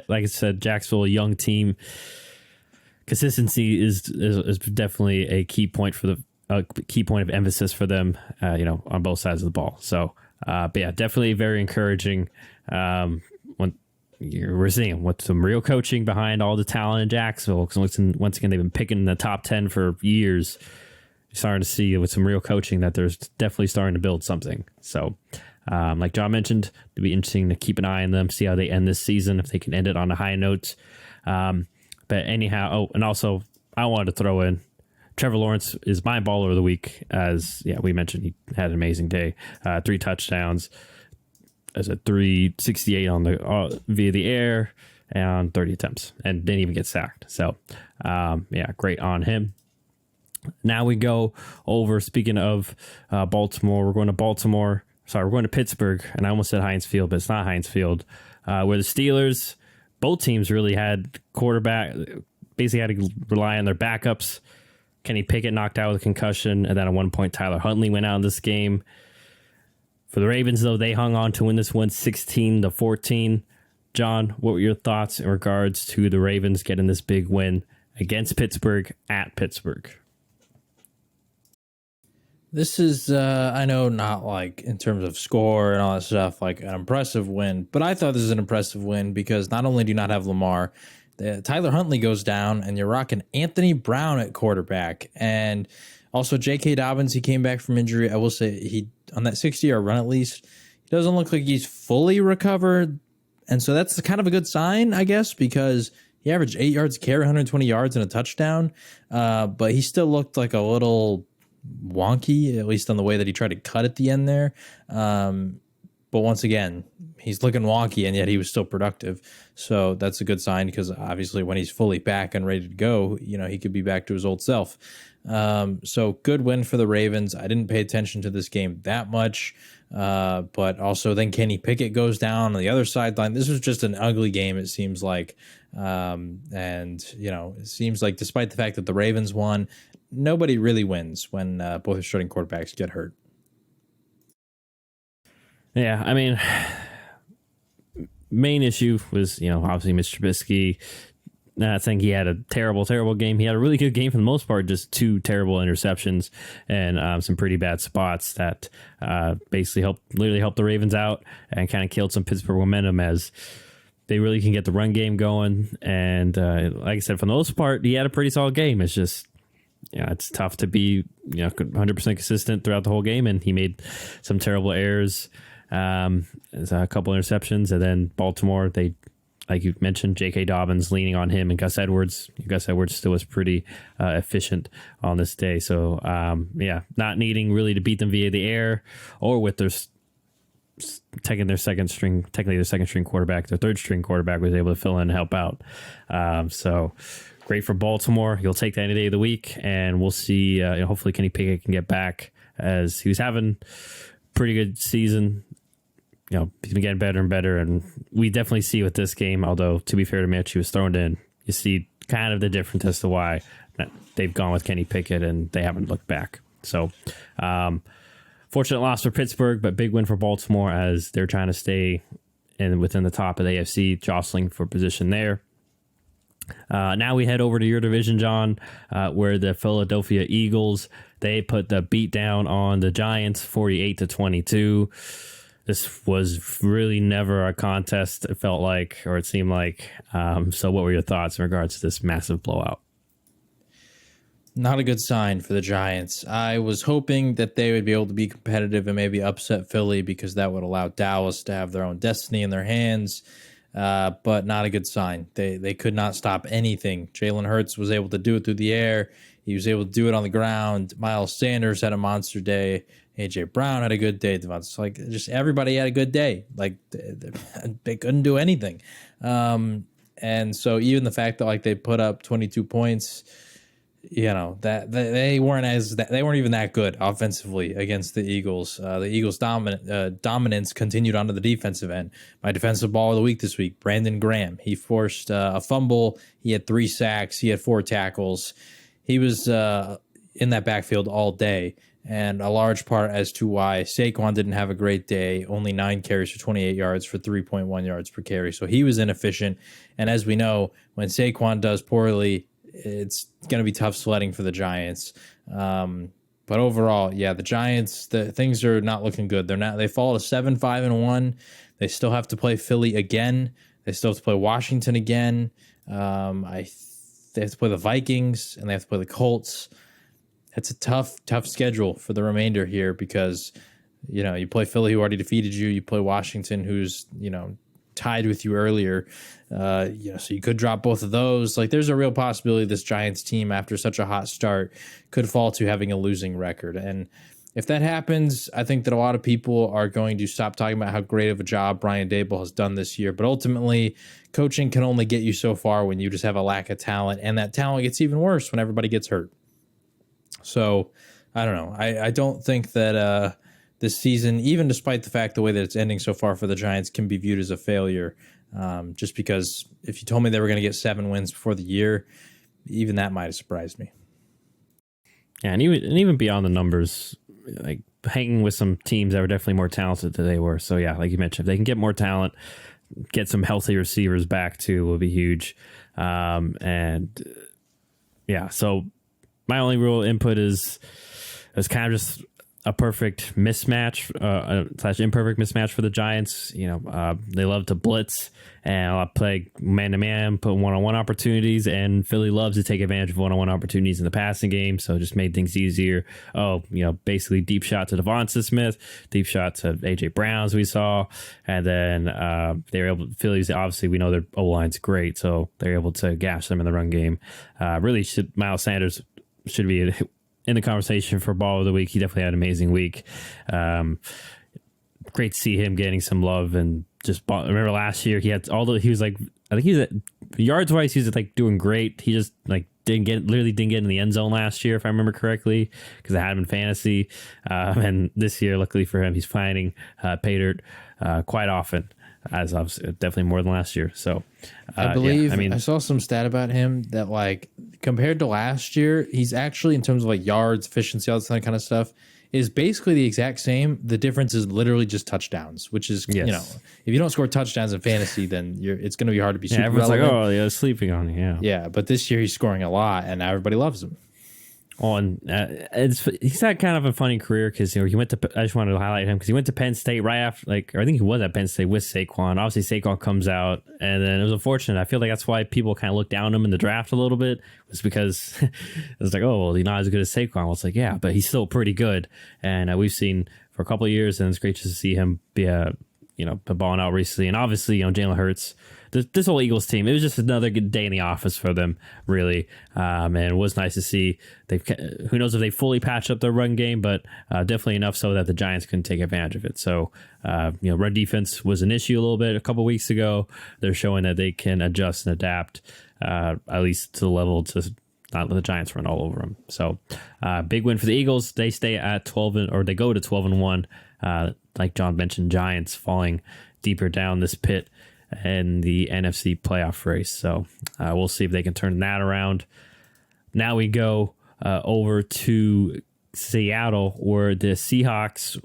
like I said, Jacksonville, a young team. Consistency is definitely a key point of emphasis for them. On both sides of the ball. So, definitely very encouraging. When we're seeing with some real coaching behind all the talent in Jacksonville. Because once again, they've been picking in the top 10 for years. You're starting to see with some real coaching that there's definitely starting to build something. So. Like John mentioned, it'll be interesting to keep an eye on them, see how they end this season, if they can end it on a high note. But anyhow, and also I wanted to throw in Trevor Lawrence is my baller of the week, as we mentioned, he had an amazing day, 3 touchdowns, as a 368 on the via the air and 30 attempts, and didn't even get sacked. So great on him. Now we go over. Speaking of Baltimore, we're going to Baltimore. Sorry, we're going to Pittsburgh, and I almost said Heinz Field, but it's not Heinz Field, where the Steelers, both teams really had quarterback, basically had to rely on their backups. Kenny Pickett knocked out with a concussion, and then at one point Tyler Huntley went out in this game. For the Ravens, though, they hung on to win this one 16-14. John, what were your thoughts in regards to the Ravens getting this big win against Pittsburgh at Pittsburgh? This is, I know, not like in terms of score and all that stuff, like an impressive win, but I thought this is an impressive win because not only do you not have Lamar, Tyler Huntley goes down, and you're rocking Anthony Brown at quarterback, and also J.K. Dobbins. He came back from injury. I will say he on that 60-yard run at least, he doesn't look like he's fully recovered, and so that's kind of a good sign, I guess, because he averaged 8 yards a carry, 120 yards, and a touchdown, but he still looked like a little wonky, at least on the way that he tried to cut at the end there. But once again, he's looking wonky, and yet he was still productive. So that's a good sign because obviously when he's fully back and ready to go, he could be back to his old self. So good win for the Ravens. I didn't pay attention to this game that much, but also then Kenny Pickett goes down on the other sideline. This was just an ugly game, it seems like. It seems like despite the fact that the Ravens won, nobody really wins when both their starting quarterbacks get hurt. Yeah, I mean, main issue was, obviously Mr. Trubisky. I think he had a terrible, terrible game. He had a really good game for the most part, just 2 terrible interceptions and some pretty bad spots that basically helped the Ravens out and kind of killed some Pittsburgh momentum as they really can get the run game going. And like I said, for the most part, he had a pretty solid game. It's just, it's tough to be 100% consistent throughout the whole game, and he made some terrible errors. There's a couple interceptions, and then Baltimore, they, like you mentioned, J.K. Dobbins leaning on him, and Gus Edwards. Gus Edwards still was pretty efficient on this day. So, not needing really to beat them via the air or with their taking their second string quarterback, their third string quarterback was able to fill in and help out. So great for Baltimore. He'll take that any day of the week, and we'll see. Hopefully Kenny Pickett can get back, as he was having pretty good season. He's been getting better and better, and we definitely see with this game, although to be fair to Mitch, he was thrown in, you see kind of the difference as to why they've gone with Kenny Pickett and they haven't looked back. So fortunate loss for Pittsburgh, but big win for Baltimore as they're trying to stay within the top of the AFC, jostling for position there. Now we head over to your division, John, where the Philadelphia Eagles, they put the beat down on the Giants 48-22. This was really never a contest, it felt like, or it seemed like. So what were your thoughts in regards to this massive blowout? Not a good sign for the Giants. I was hoping that they would be able to be competitive and maybe upset Philly because that would allow Dallas to have their own destiny in their hands. But not a good sign. They could not stop anything. Jalen Hurts was able to do it through the air. He was able to do it on the ground. Miles Sanders had a monster day. AJ Brown had a good day. Just everybody had a good day. Like they couldn't do anything. And so even the fact that they put up 22 points, that they weren't even that good offensively against the Eagles. The Eagles' dominance continued onto the defensive end. My defensive ball of the week this week, Brandon Graham. He forced a fumble. He had 3 sacks. He had 4 tackles. He was in that backfield all day, and a large part as to why Saquon didn't have a great day. Only 9 carries for 28 yards for 3.1 yards per carry. So he was inefficient. And as we know, when Saquon does poorly, it's going to be tough sledding for the Giants. But overall, the Giants, things are not looking good. They fall to 7-5-1. They still have to play Philly again. They still have to play Washington again. They have to play the Vikings, and they have to play the Colts. It's a tough schedule for the remainder here because, you play Philly, who already defeated you. You play Washington, who's, tied with you earlier. So you could drop both of those. There's a real possibility this Giants team, after such a hot start, could fall to having a losing record. And if that happens, I think that a lot of people are going to stop talking about how great of a job Brian Daboll has done this year. But ultimately, coaching can only get you so far when you just have a lack of talent. And that talent gets even worse when everybody gets hurt. So I don't know. I don't think that this season, even despite the fact the way that it's ending so far for the Giants, can be viewed as a failure. Just because if you told me they were going to get 7 wins before the year, even that might have surprised me. Yeah, and even beyond the numbers, hanging with some teams that were definitely more talented than they were. So yeah, like you mentioned, if they can get more talent, get some healthy receivers back too, will be huge. So my only real input is kind of just a perfect mismatch slash imperfect mismatch for the Giants. They love to blitz and play man to man, put one-on-one opportunities, and Philly loves to take advantage of one-on-one opportunities in the passing game. So it just made things easier. Basically deep shot to Devonta Smith, deep shot to AJ Brown, as we saw, and then they were able. Phillies, obviously, we know their O line's great, so they're able to gash them in the run game. Miles Sanders should be in the conversation for ball of the week. He definitely had an amazing week. Great to see him getting some love, and remember last year he was like, I think he was at yards wise, he was like doing great. He just like didn't get in the end zone last year, if I remember correctly, because I had him in fantasy. And this year, luckily for him, he's finding pay dirt quite often, as obviously definitely more than last year. So I believe I saw some stat about him that like compared to last year, he's actually in terms of like yards, efficiency, all that kind of stuff is basically the exact same. The difference is literally just touchdowns, which is, if you don't score touchdowns in fantasy, then it's going to be hard to be super everyone's relevant. like, oh, yeah, sleeping on you. Yeah, but this year he's scoring a lot, and everybody loves him. He's had kind of a funny career because he went to. I just wanted to highlight him because he went to Penn State right after, I think he was at Penn State with Saquon. Obviously, Saquon comes out, and then it was unfortunate. I feel like that's why people kind of looked down on him in the draft a little bit. Was because it was like, oh, well, he's not as good as Saquon. Well, it's like, yeah, but he's still pretty good, and we've seen for a couple of years, and it's great to see him be balling out recently, and obviously, Jalen Hurts. This whole Eagles team, it was just another good day in the office for them, really. And it was nice to see. Who knows if they fully patched up their run game, but definitely enough so that the Giants couldn't take advantage of it. So, run defense was an issue a little bit a couple weeks ago. They're showing that they can adjust and adapt, at least to the level to not let the Giants run all over them. So, big win for the Eagles. They stay at 12 or they go to 12-1. Like John mentioned, Giants falling deeper down this pit in the NFC playoff race. So we'll see if they can turn that around. Now we go over to Seattle, where the Seahawks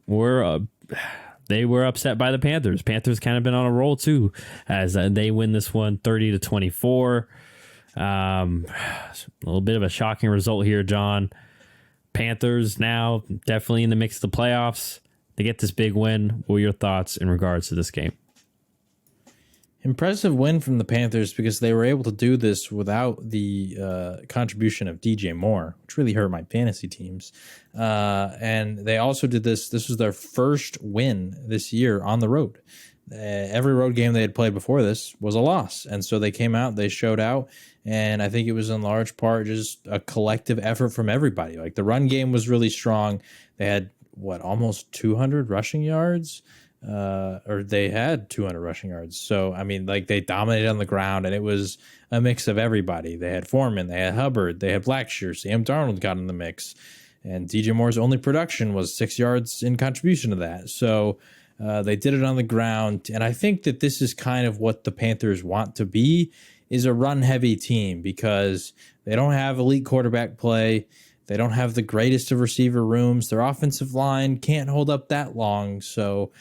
were upset by the Panthers. Panthers kind of been on a roll too, as they win this one 30-24. A little bit of a shocking result here, John. Panthers now definitely in the mix of the playoffs. They get this big win. What are your thoughts in regards to this game? Impressive win from the Panthers because they were able to do this without the contribution of DJ Moore, which really hurt my fantasy teams. And they also did this. This was their first win this year on the road. Every road game they had played before this was a loss. And so they came out, they showed out. And I think it was in large part just a collective effort from everybody. Like the run game was really strong. They had, almost 200 rushing yards? Or they had 200 rushing yards. So, they dominated on the ground, and it was a mix of everybody. They had Foreman, they had Hubbard, they had Blackshear, Sam Darnold got in the mix, and DJ Moore's only production was 6 yards in contribution to that. So they did it on the ground, and I think that this is kind of what the Panthers want to be, is a run-heavy team, because they don't have elite quarterback play. They don't have the greatest of receiver rooms. Their offensive line can't hold up that long, so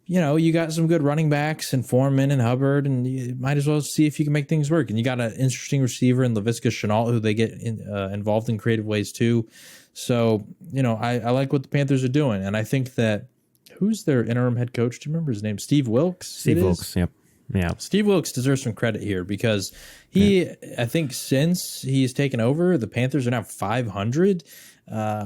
you got some good running backs and Foreman and Hubbard, and you might as well see if you can make things work. And you got an interesting receiver in Laviska Shenault, who they get involved in creative ways too. So, I like what the Panthers are doing. And I think that, who's their interim head coach? Do you remember his name? Steve Wilks? Steve Wilks, yep. Yeah. Steve Wilks deserves some credit here because I think since he's taken over, the Panthers are now 500,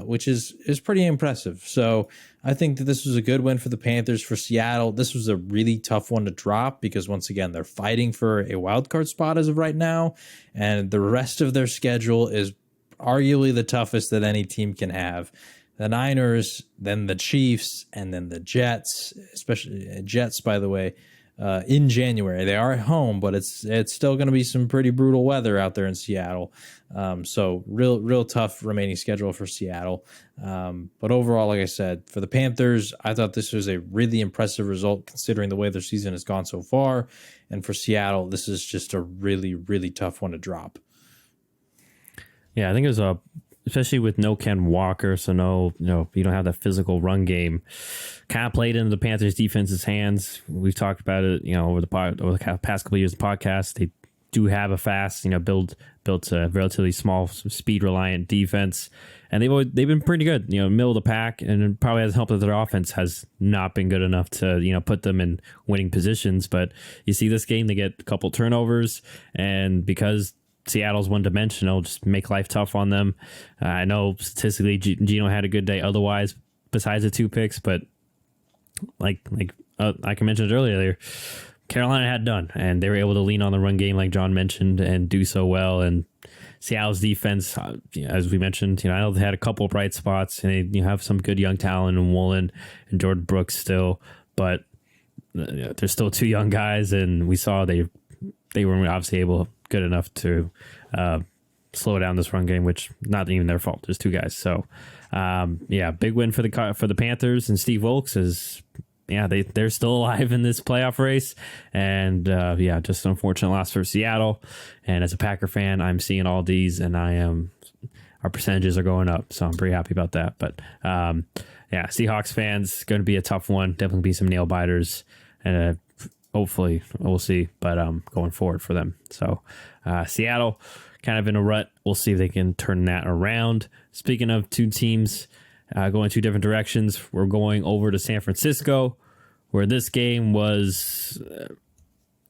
which is pretty impressive. So I think that this was a good win for the Panthers. For Seattle, this was a really tough one to drop because, once again, they're fighting for a wild card spot as of right now, and the rest of their schedule is arguably the toughest that any team can have. The Niners, then the Chiefs, and then the Jets, especially Jets, by the way, in January. They are at home, but it's still going to be some pretty brutal weather out there in Seattle. So real tough remaining schedule for Seattle. But overall, like I said, for the Panthers, I thought this was a really impressive result considering the way their season has gone so far. And for Seattle, this is just a really, really tough one to drop. Yeah, I think it was especially with no Ken Walker, so you don't have that physical run game. Kind of played into the Panthers' defense's hands. We've talked about it, over the past couple of years of the podcast. They do have a fast, built a relatively small, speed reliant defense, and they've been pretty good. Middle of the pack, and it probably hasn't helped that their offense has not been good enough to put them in winning positions. But you see this game, they get a couple turnovers, and because Seattle's one dimensional, just make life tough on them. I know statistically Geno had a good day otherwise, besides the 2 picks, but like I mentioned earlier, Carolina had done, and they were able to lean on the run game, like John mentioned, and do so well. And Seattle's defense, as we mentioned, I know they had a couple of bright spots, and they have some good young talent in Woolen and Jordan Brooks still, but they're still 2 young guys, and we saw they weren't obviously good enough to slow down this run game, which not even their fault. There's 2 guys, so big win for the Panthers, and Steve Wilkes is. Yeah, they're still alive in this playoff race. And just an unfortunate loss for Seattle. And as a Packer fan, I'm seeing all these, and our percentages are going up. So I'm pretty happy about that. But Seahawks fans, going to be a tough one. Definitely be some nail biters. And hopefully we'll see. But going forward for them. So Seattle kind of in a rut. We'll see if they can turn that around. Speaking of 2 teams going 2 different directions, we're going over to San Francisco, where this game was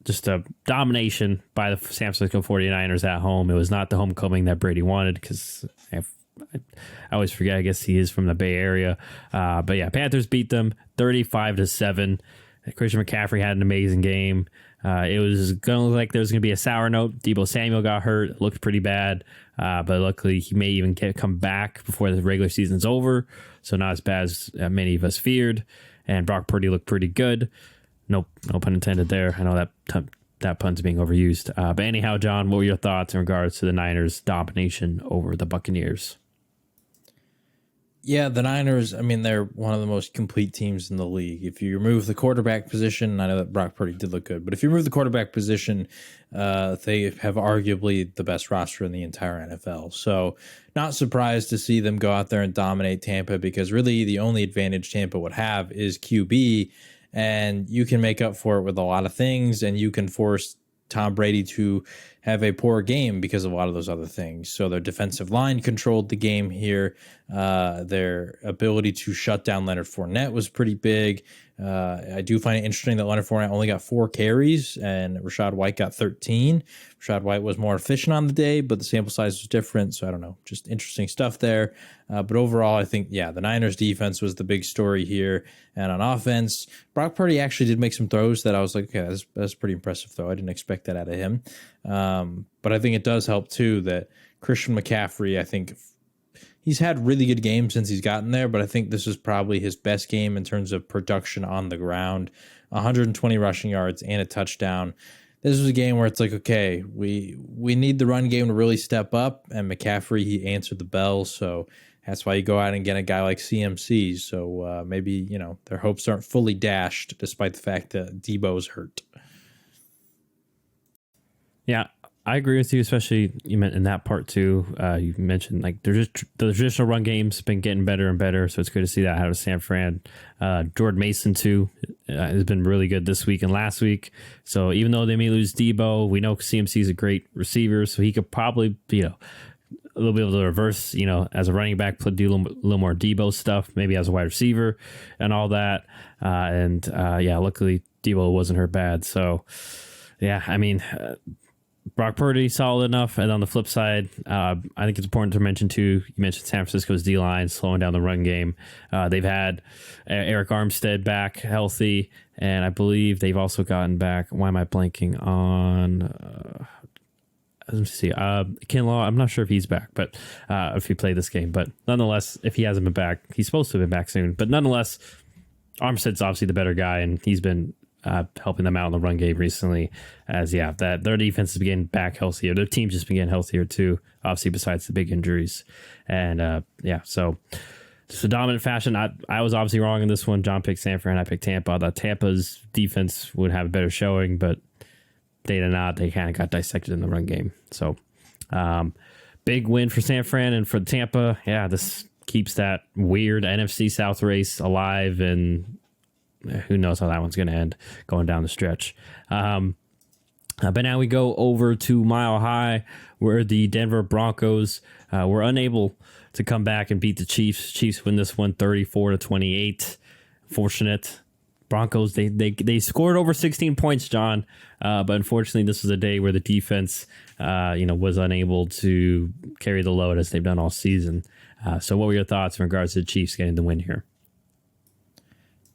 just a domination by the San Francisco 49ers at home. It was not the homecoming that Brady wanted, because I always forget, I guess he is from the Bay Area. But yeah, Panthers beat them 35-7. Christian McCaffrey had an amazing game. It was going to look like there was going to be a sour note. Deebo Samuel got hurt. It looked pretty bad. But luckily, he may even come back before the regular season's over. So not as bad as many of us feared. And Brock Purdy looked pretty good. No pun intended there. I know that pun's being overused. But anyhow, John, what were your thoughts in regards to the Niners' domination over the Buccaneers? Yeah, the Niners, they're one of the most complete teams in the league. If you remove the quarterback position, I know that Brock Purdy did look good, but if you remove the quarterback position, they have arguably the best roster in the entire NFL. So not surprised to see them go out there and dominate Tampa, because really the only advantage Tampa would have is QB, and you can make up for it with a lot of things, and you can force Tom Brady to have a poor game because of a lot of those other things. So their defensive line controlled the game here. Their ability to shut down Leonard Fournette was pretty big. I do find it interesting that Leonard Fournette only got 4 carries and Rachaad White got 13. Rachaad White was more efficient on the day, but the sample size was different. So I don't know, just interesting stuff there. But overall, I think, the Niners defense was the big story here. And on offense, Brock Purdy actually did make some throws that I was like, okay, that's pretty impressive though. I didn't expect that out of him. But I think it does help too that Christian McCaffrey, I think he's had really good games since he's gotten there, but I think this is probably his best game in terms of production on the ground. 120 rushing yards and a touchdown. This was a game where it's like, okay, we need the run game to really step up, and McCaffrey, he answered the bell, so that's why you go out and get a guy like CMC. So maybe, their hopes aren't fully dashed despite the fact that Debo's hurt. Yeah, I agree with you, especially you meant in that part too. You mentioned like the traditional run game's been getting better and better, so it's good to see that out of San Fran. Jordan Mason too has been really good this week and last week. So even though they may lose Debo, we know CMC is a great receiver, so he could probably a little bit able to reverse, as a running back, do a little more Debo stuff, maybe as a wide receiver and all that. Luckily Debo wasn't hurt bad. So Brock Purdy, solid enough. And on the flip side, I think it's important to mention, too, you mentioned San Francisco's D-line slowing down the run game. They've had Eric Armstead back healthy, and I believe they've also gotten back, why am I blanking on... let me see. Kinlaw, I'm not sure if he's back, but if he played this game. But nonetheless, if he hasn't been back, he's supposed to have been back soon. But nonetheless, Armstead's obviously the better guy, and he's been helping them out in the run game recently, as that their defense is getting back healthier. Their team's just been getting healthier too, obviously, besides the big injuries. And so just a dominant fashion. I was obviously wrong in this one. John picked San Fran, I picked Tampa. I thought Tampa's defense would have a better showing, but they did not. They kind of got dissected in the run game. So big win for San Fran, and for Tampa, this keeps that weird NFC South race alive, and who knows how that one's going to end going down the stretch. But now we go over to Mile High, where the Denver Broncos were unable to come back and beat the Chiefs. Chiefs win this one 34-28. Fortunate. Broncos, they scored over 16 points, John. But unfortunately, this was a day where the defense, was unable to carry the load as they've done all season. So what were your thoughts in regards to the Chiefs getting the win here?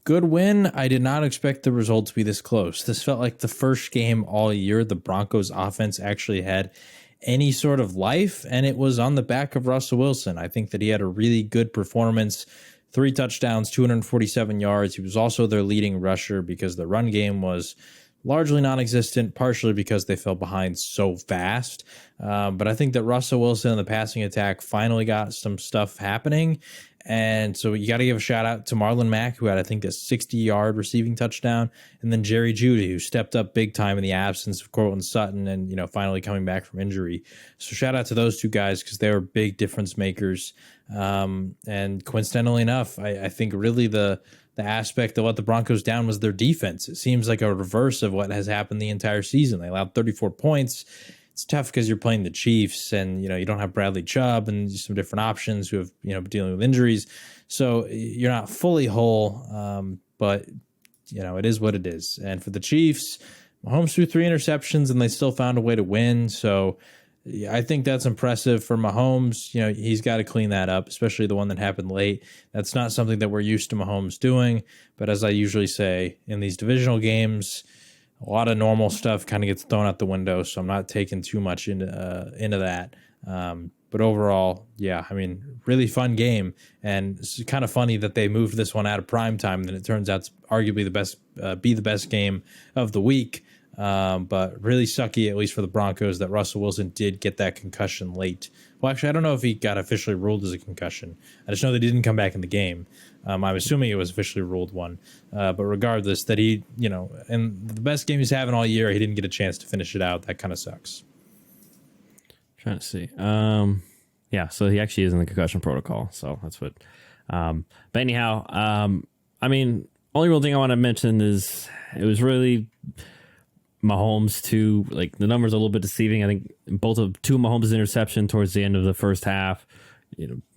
Good win. I did not expect the result to be this close. This felt like the first game all year the Broncos offense actually had any sort of life, and it was on the back of Russell Wilson. I think that he had a really good performance, 3 touchdowns, 247 yards. He was also their leading rusher because the run game was largely non-existent, partially because they fell behind so fast. But I think that Russell Wilson and the passing attack finally got some stuff happening. And so you got to give a shout out to Marlon Mack, who had, I think, a 60-yard receiving touchdown, and then Jerry Jeudy, who stepped up big time in the absence of Cortland Sutton and, finally coming back from injury. So shout out to those two guys because they were big difference makers. And coincidentally enough, I think really the aspect that let the Broncos down was their defense. It seems like a reverse of what has happened the entire season. They allowed 34 points. It's tough because you're playing the Chiefs and, you don't have Bradley Chubb and some different options who have, been dealing with injuries. So you're not fully whole, but, it is what it is. And for the Chiefs, Mahomes threw 3 interceptions and they still found a way to win. So I think that's impressive for Mahomes. He's got to clean that up, especially the one that happened late. That's not something that we're used to Mahomes doing. But as I usually say, in these divisional games, a lot of normal stuff kind of gets thrown out the window, so I'm not taking too much into that. But overall, yeah, really fun game, and it's kind of funny that they moved this one out of prime time, and it turns out to arguably be the best game of the week. But really sucky, at least for the Broncos, that Russell Wilson did get that concussion late. Well, actually, I don't know if he got officially ruled as a concussion. I just know that he didn't come back in the game. I'm assuming it was officially ruled one. But regardless, that he, in the best game he's having all year, he didn't get a chance to finish it out. That kind of sucks. Trying to see. Yeah, so he actually is in the concussion protocol. So that's what. But anyhow, only real thing I want to mention is it was really Mahomes too. Like the numbers are a little bit deceiving. I think two of Mahomes' interception towards the end of the first half,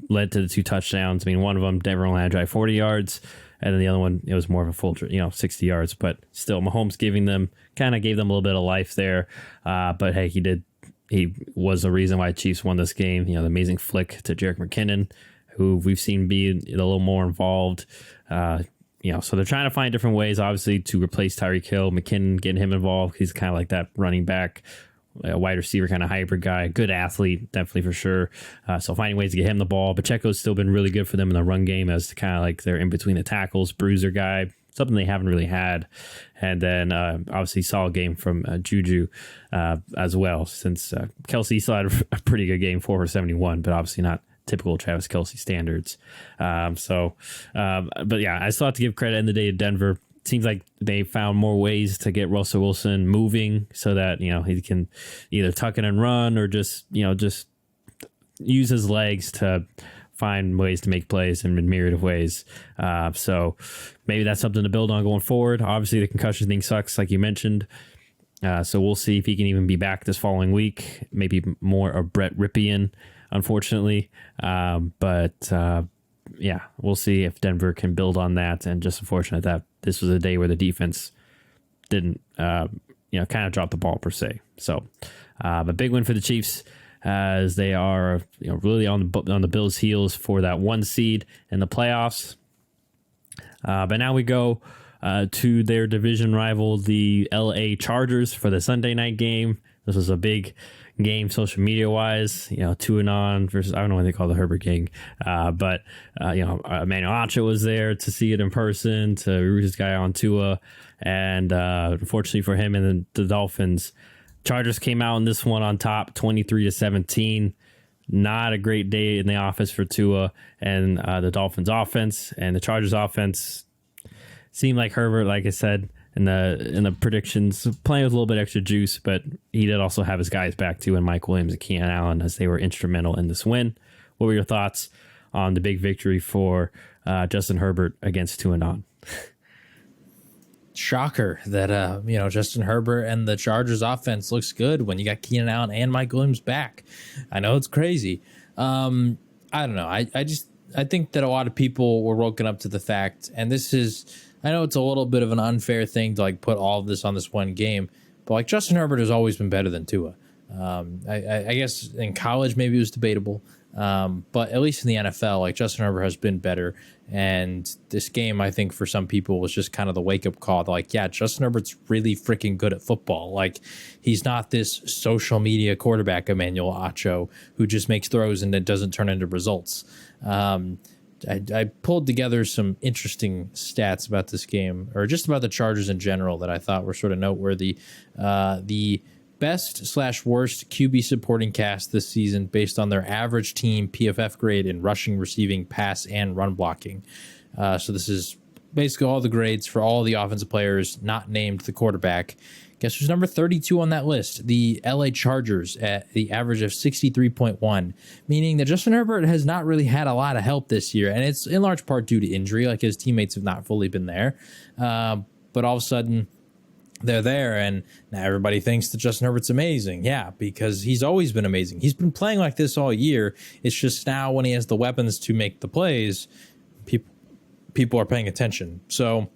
led to the 2 touchdowns. One of them, Denver only had to drive 40 yards, and then the other one, it was more of a full, 60 yards. But still, Mahomes gave them a little bit of life there. But hey, he was the reason why Chiefs won this game. The amazing flick to Jerick McKinnon, who we've seen be a little more involved. So they're trying to find different ways, obviously, to replace Tyreek Hill. McKinnon, getting him involved. He's kind of like that running back, wide receiver kind of hybrid guy. Good athlete, definitely for sure. So finding ways to get him the ball. Pacheco's still been really good for them in the run game as kind of like they're in between the tackles, bruiser guy, something they haven't really had. And then obviously solid game from Juju as well, since Kelsey still had a pretty good game, 4 for 71, but obviously not typical Travis Kelce standards. But yeah, I still have to give credit in the day to Denver. Seems like they found more ways to get Russell Wilson moving so that, he can either tuck it and run or just use his legs to find ways to make plays in a myriad of ways. So maybe that's something to build on going forward. Obviously, the concussion thing sucks, like you mentioned. So we'll see if he can even be back this following week. Maybe more a Brett Ripien, unfortunately. Yeah, we'll see if Denver can build on that. And just unfortunate that this was a day where the defense didn't, kind of drop the ball per se. So, a big win for the Chiefs as they are, really on the Bills' heels for that 1 seed in the playoffs. But now we go to their division rival, the LA Chargers, for the Sunday night game. This was a big game social media wise, 2-on versus, I don't know what they call the Herbert King, but Emmanuel Acho was there to see it in person, to root his guy on Tua, and unfortunately for him and then the Dolphins, Chargers came out in this one on top, 23-17. Not a great day in the office for Tua and the Dolphins offense, and the Chargers offense seemed like Herbert, like I said in the predictions, playing with a little bit extra juice, but he did also have his guys back too, and Mike Williams and Keenan Allen, as they were instrumental in this win. What were your thoughts on the big victory for Justin Herbert against 2-on? shocker that Justin Herbert and the Chargers offense looks good when you got Keenan Allen and Mike Williams back. I know it's crazy. I don't know. I think that a lot of people were woken up to the fact, and I know it's a little bit of an unfair thing to like put all of this on this one game, but like Justin Herbert has always been better than Tua. I guess in college maybe it was debatable, but at least in the NFL, like Justin Herbert has been better. And this game, I think for some people was just kind of the wake up call. Like, yeah, Justin Herbert's really freaking good at football. Like, he's not this social media quarterback, Emmanuel Acho, who just makes throws and it doesn't turn into results. I pulled together some interesting stats about this game, or just about the Chargers in general, that I thought were sort of noteworthy. The best/worst QB supporting cast this season based on their average team PFF grade in rushing, receiving, pass, and run blocking. So this is basically all the grades for all the offensive players not named the quarterback. Guess who's number 32 on that list? The LA Chargers at the average of 63.1, meaning that Justin Herbert has not really had a lot of help this year, and it's in large part due to injury. Like, his teammates have not fully been there, but all of a sudden they're there, and now everybody thinks that Justin Herbert's amazing. Yeah, because he's always been amazing. He's been playing like this all year. It's just now when he has the weapons to make the plays, people are paying attention. So,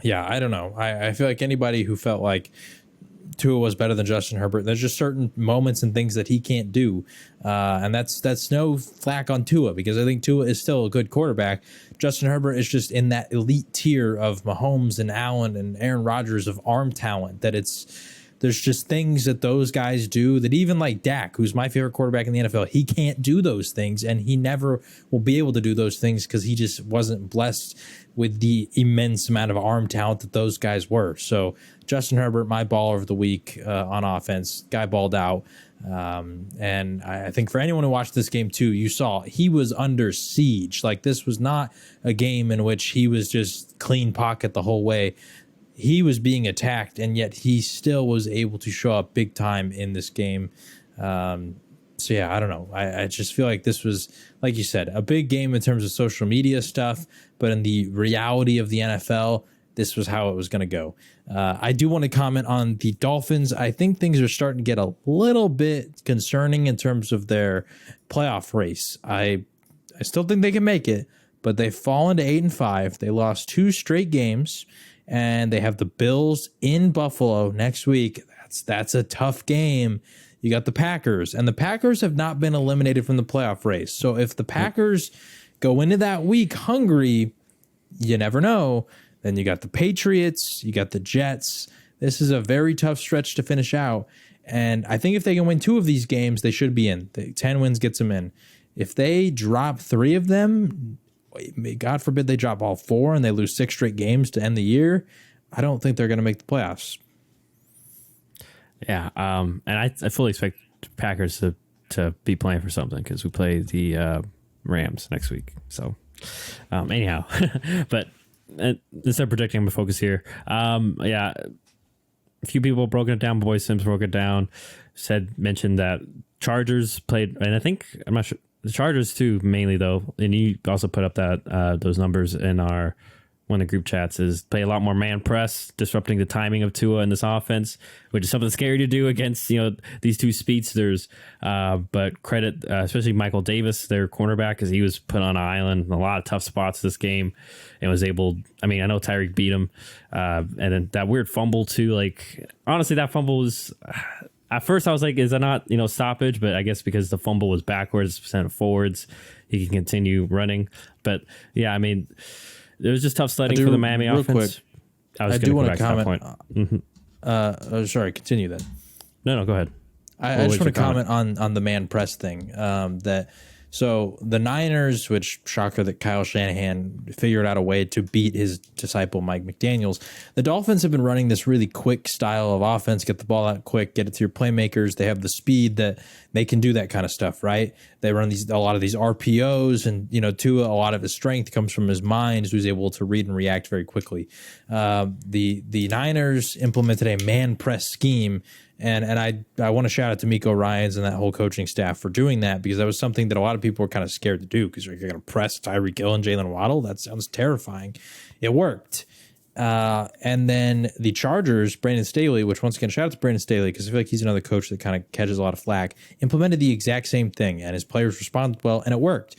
yeah, I don't know. I feel like anybody who felt like Tua was better than Justin Herbert, there's just certain moments and things that he can't do. And that's no flack on Tua, because I think Tua is still a good quarterback. Justin Herbert is just in that elite tier of Mahomes and Allen and Aaron Rodgers of arm talent, that there's just things that those guys do that even like Dak, who's my favorite quarterback in the NFL, he can't do those things, and he never will be able to do those things because he just wasn't blessed with the immense amount of arm talent that those guys were. So Justin Herbert, my baller of the week on offense. Guy balled out. And I think for anyone who watched this game too, you saw he was under siege. Like, this was not a game in which he was just clean pocket the whole way. He was being attacked, and yet he still was able to show up big time in this game. So yeah, I don't know. I just feel like this was, like you said, a big game in terms of social media stuff, but in the reality of the NFL, this was how it was going to go. I do want to comment on the Dolphins. I think things are starting to get a little bit concerning in terms of their playoff race. I still think they can make it, but they've fallen to 8-5. They lost 2 straight games, and they have the Bills in Buffalo next week. That's a tough game. You got the Packers, and the Packers have not been eliminated from the playoff race. So if the Packers go into that week hungry, you never know. Then you got the Patriots, you got the Jets. This is a very tough stretch to finish out. And I think if they can win 2 of these games, they should be in. 10 wins gets them in. If they drop 3 of them, God forbid they drop all 4 and they lose 6 straight games to end the year, I don't think they're going to make the playoffs. Yeah, and I fully expect Packers to be playing for something, because we play the Rams next week. So anyhow, but instead of predicting, I'm going to focus here. Yeah, a few people broken it down. Boy Sims broke it down. Mentioned that Chargers played, and I think, I'm not sure, the Chargers too, mainly though. And you also put up that those numbers in one of the group chats, is play a lot more man press, disrupting the timing of Tua in this offense, which is something scary to do against these 2 speedsters. But credit especially Michael Davis, their cornerback, because he was put on an island in a lot of tough spots this game, and was able. I mean, I know Tyreek beat him, and then that weird fumble too. Like, honestly, that fumble was. At first, I was like, is that not stoppage? But I guess because the fumble was backwards, sent forwards, he can continue running. But yeah, I mean, it was just tough sledding for the Miami offense. Quick, I do want to comment. Point. Sorry, continue then. No, go ahead. I just want to comment on the man press thing. So the Niners, which shocker that Kyle Shanahan figured out a way to beat his disciple Mike McDaniels. The Dolphins have been running this really quick style of offense, get the ball out quick, get it to your playmakers. They have the speed that they can do that kind of stuff, right? They run a lot of these RPOs, and Tua, a lot of his strength comes from his mind, who's able to read and react very quickly. The Niners implemented a man press scheme. And I want to shout out to Miko Ryans and that whole coaching staff for doing that, because that was something that a lot of people were kind of scared to do, because you're going to press Tyreek Hill and Jalen Waddle. That sounds terrifying. It worked. And then the Chargers, Brandon Staley, which once again, shout out to Brandon Staley because I feel like he's another coach that kind of catches a lot of flack, implemented the exact same thing, and his players responded well, and it worked.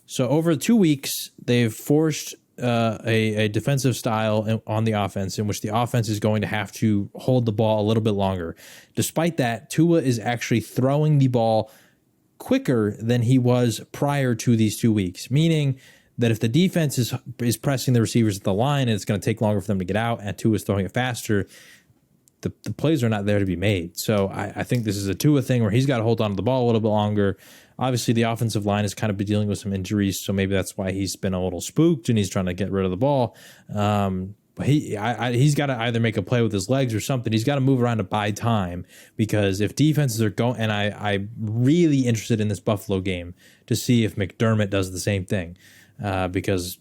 So over 2 weeks, they've forced a defensive style on the offense in which the offense is going to have to hold the ball a little bit longer. Despite that, Tua is actually throwing the ball quicker than he was prior to these 2 weeks, meaning that if the defense is pressing the receivers at the line and it's going to take longer for them to get out and Tua is throwing it faster, the plays are not there to be made. So I think this is a Tua thing where he's got to hold on to the ball a little bit longer. Obviously, the offensive line has kind of been dealing with some injuries, so maybe that's why he's been a little spooked and he's trying to get rid of the ball. But he's got to either make a play with his legs or something. He's got to move around to buy time because if defenses are going, and I'm really interested in this Buffalo game to see if McDermott does the same thing because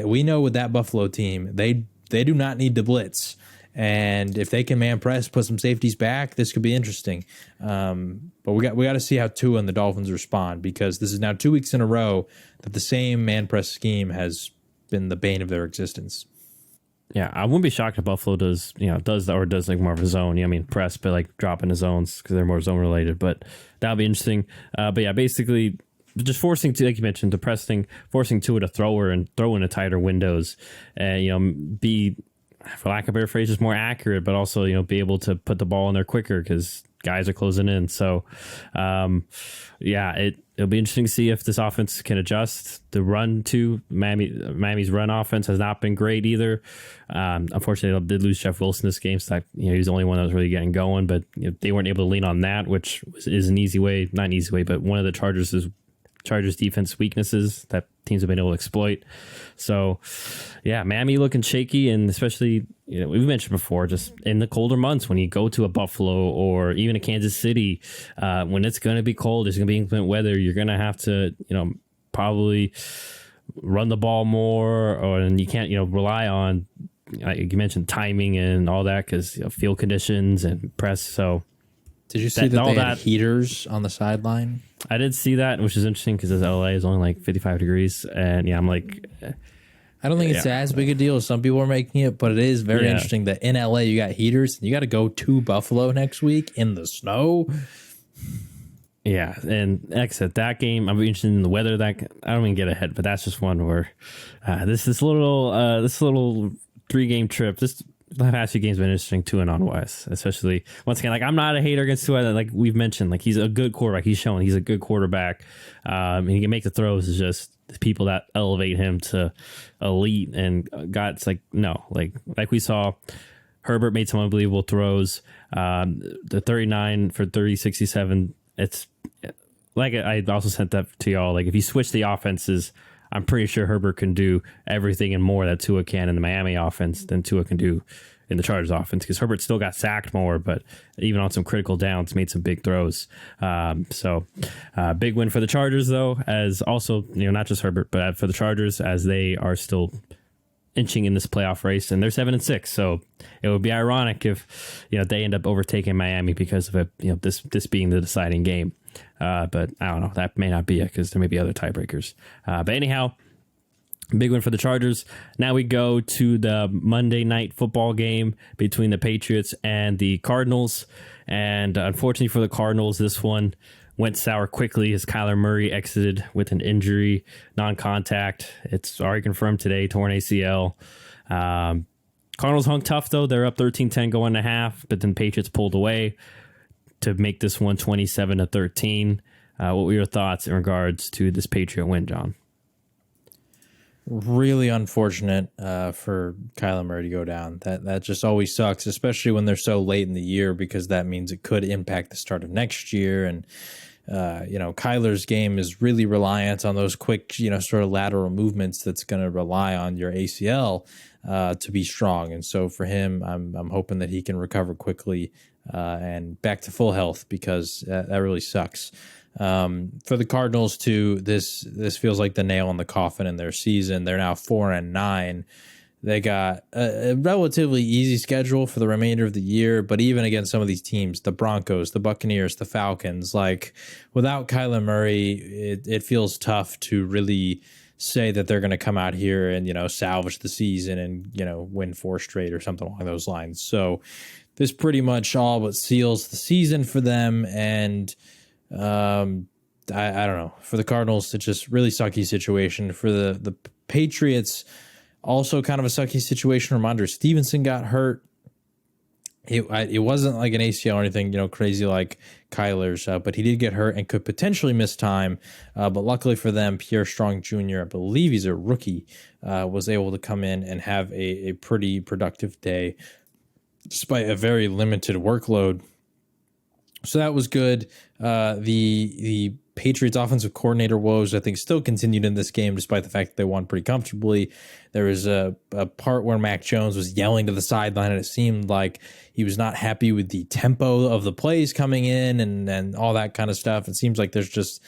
we know with that Buffalo team, they do not need to blitz. And if they can man press, put some safeties back, this could be interesting. But we got to see how Tua and the Dolphins respond because this is now 2 weeks in a row that the same man press scheme has been the bane of their existence. Yeah, I wouldn't be shocked if Buffalo does like more of a zone. I mean, press, but like drop into zones because they're more zone related. But that'll be interesting. But yeah, basically just forcing to, like you mentioned, forcing Tua to throw into tighter windows, and be, for lack of a better phrase, just more accurate, but also, be able to put the ball in there quicker because guys are closing in. So, it'll be interesting to see if this offense can adjust. The run to Miami's run offense has not been great either. Unfortunately, they did lose Jeff Wilson this game, so that, he's the only one that was really getting going, but they weren't able to lean on that, which is not an easy way, but one of the Chargers defense weaknesses that teams have been able to exploit. So yeah, Miami looking shaky, and especially, we've mentioned before, just in the colder months when you go to a Buffalo or even a Kansas City, when it's going to be cold, there's going to be inclement weather, you're going to have to, probably run the ball more, and you can't, rely on, like you mentioned, timing and all that because field conditions and press. So did you see that they had heaters on the sideline? I did see that, which is interesting because LA is only like 55 degrees. And I'm like, I don't think it's as big a deal as some people are making it, but it is very interesting that in LA you got heaters and you got to go to Buffalo next week in the snow. Yeah. And like I said, that game, I'm interested in the weather. I don't even get ahead, but that's just one where this little 3-game trip, the past few games have been interesting too and on wise, especially once again, like I'm not a hater against Tua, like we've mentioned, like he's a good quarterback. He's shown he's a good quarterback. And he can make the throws. It's just the people that elevate him to elite and it's like, no, like we saw Herbert made some unbelievable throws. The 39 for 30, 67. It's like, I also sent that to y'all. Like if you switch the offenses, I'm pretty sure Herbert can do everything and more that Tua can in the Miami offense than Tua can do in the Chargers offense because Herbert still got sacked more, but even on some critical downs, made some big throws. Big win for the Chargers, though, as also, not just Herbert, but for the Chargers as they are still inching in this playoff race, and they're 7-6. So it would be ironic if they end up overtaking Miami because of it, this being the deciding game. But I don't know. That may not be it because there may be other tiebreakers. But anyhow, big win for the Chargers. Now we go to the Monday night football game between the Patriots and the Cardinals. And unfortunately for the Cardinals, this one went sour quickly as Kyler Murray exited with an injury, non-contact. It's already confirmed today, torn ACL. Cardinals hung tough, though. They're up 13-10 going to half, but then Patriots pulled away to make this one 27-13. What were your thoughts in regards to this Patriot win, John? Really unfortunate for Kyler Murray to go down. That just always sucks, especially when they're so late in the year, because that means it could impact the start of next year. And Kyler's game is really reliant on those quick, sort of lateral movements. That's going to rely on your ACL to be strong. And so for him, I'm hoping that he can recover quickly and back to full health, because that really sucks. For the Cardinals too, this feels like the nail in the coffin in their season. They're now 4-9. They got a relatively easy schedule for the remainder of the year, but even against some of these teams, the Broncos, the Buccaneers, the Falcons, like without Kyler Murray, it feels tough to really say that they're going to come out here and, salvage the season and, win 4 straight or something along those lines. So this pretty much all but seals the season for them. And I don't know. For the Cardinals, it's just really sucky situation. For the Patriots, also kind of a sucky situation. Ramondre Stevenson got hurt. It wasn't like an ACL or anything, crazy like Kyler's, but he did get hurt and could potentially miss time. But luckily for them, Pierre Strong Jr., I believe he's a rookie, was able to come in and have a pretty productive day despite a very limited workload. So that was good. The Patriots offensive coordinator woes, I think, still continued in this game, despite the fact that they won pretty comfortably. There was a part where Mac Jones was yelling to the sideline, and it seemed like he was not happy with the tempo of the plays coming in and all that kind of stuff. It seems like there's just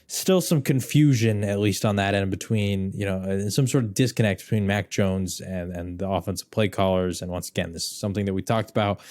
still some confusion, at least on that end, between, some sort of disconnect between Mac Jones and the offensive play callers. And once again, this is something that we talked about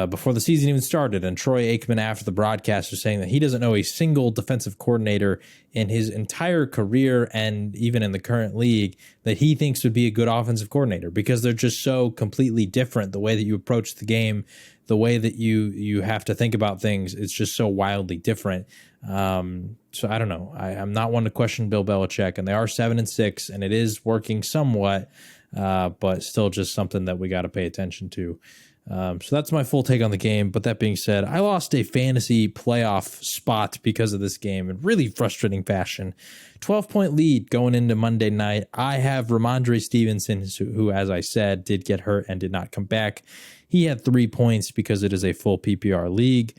before the season even started, and Troy Aikman after the broadcast was saying that he doesn't know a single defensive coordinator in his entire career and even in the current league that he thinks would be a good offensive coordinator, because they're just so completely different. The way that you approach the game, the way that you have to think about things, it's just so wildly different. So I don't know. I'm not one to question Bill Belichick, and they are 7-6, and it is working somewhat, but still just something that we got to pay attention to. So that's my full take on the game. But that being said, I lost a fantasy playoff spot because of this game in really frustrating fashion. 12-point lead going into Monday night. I have Ramondre Stevenson, who, as I said, did get hurt and did not come back. He had 3 points because it is a full PPR league.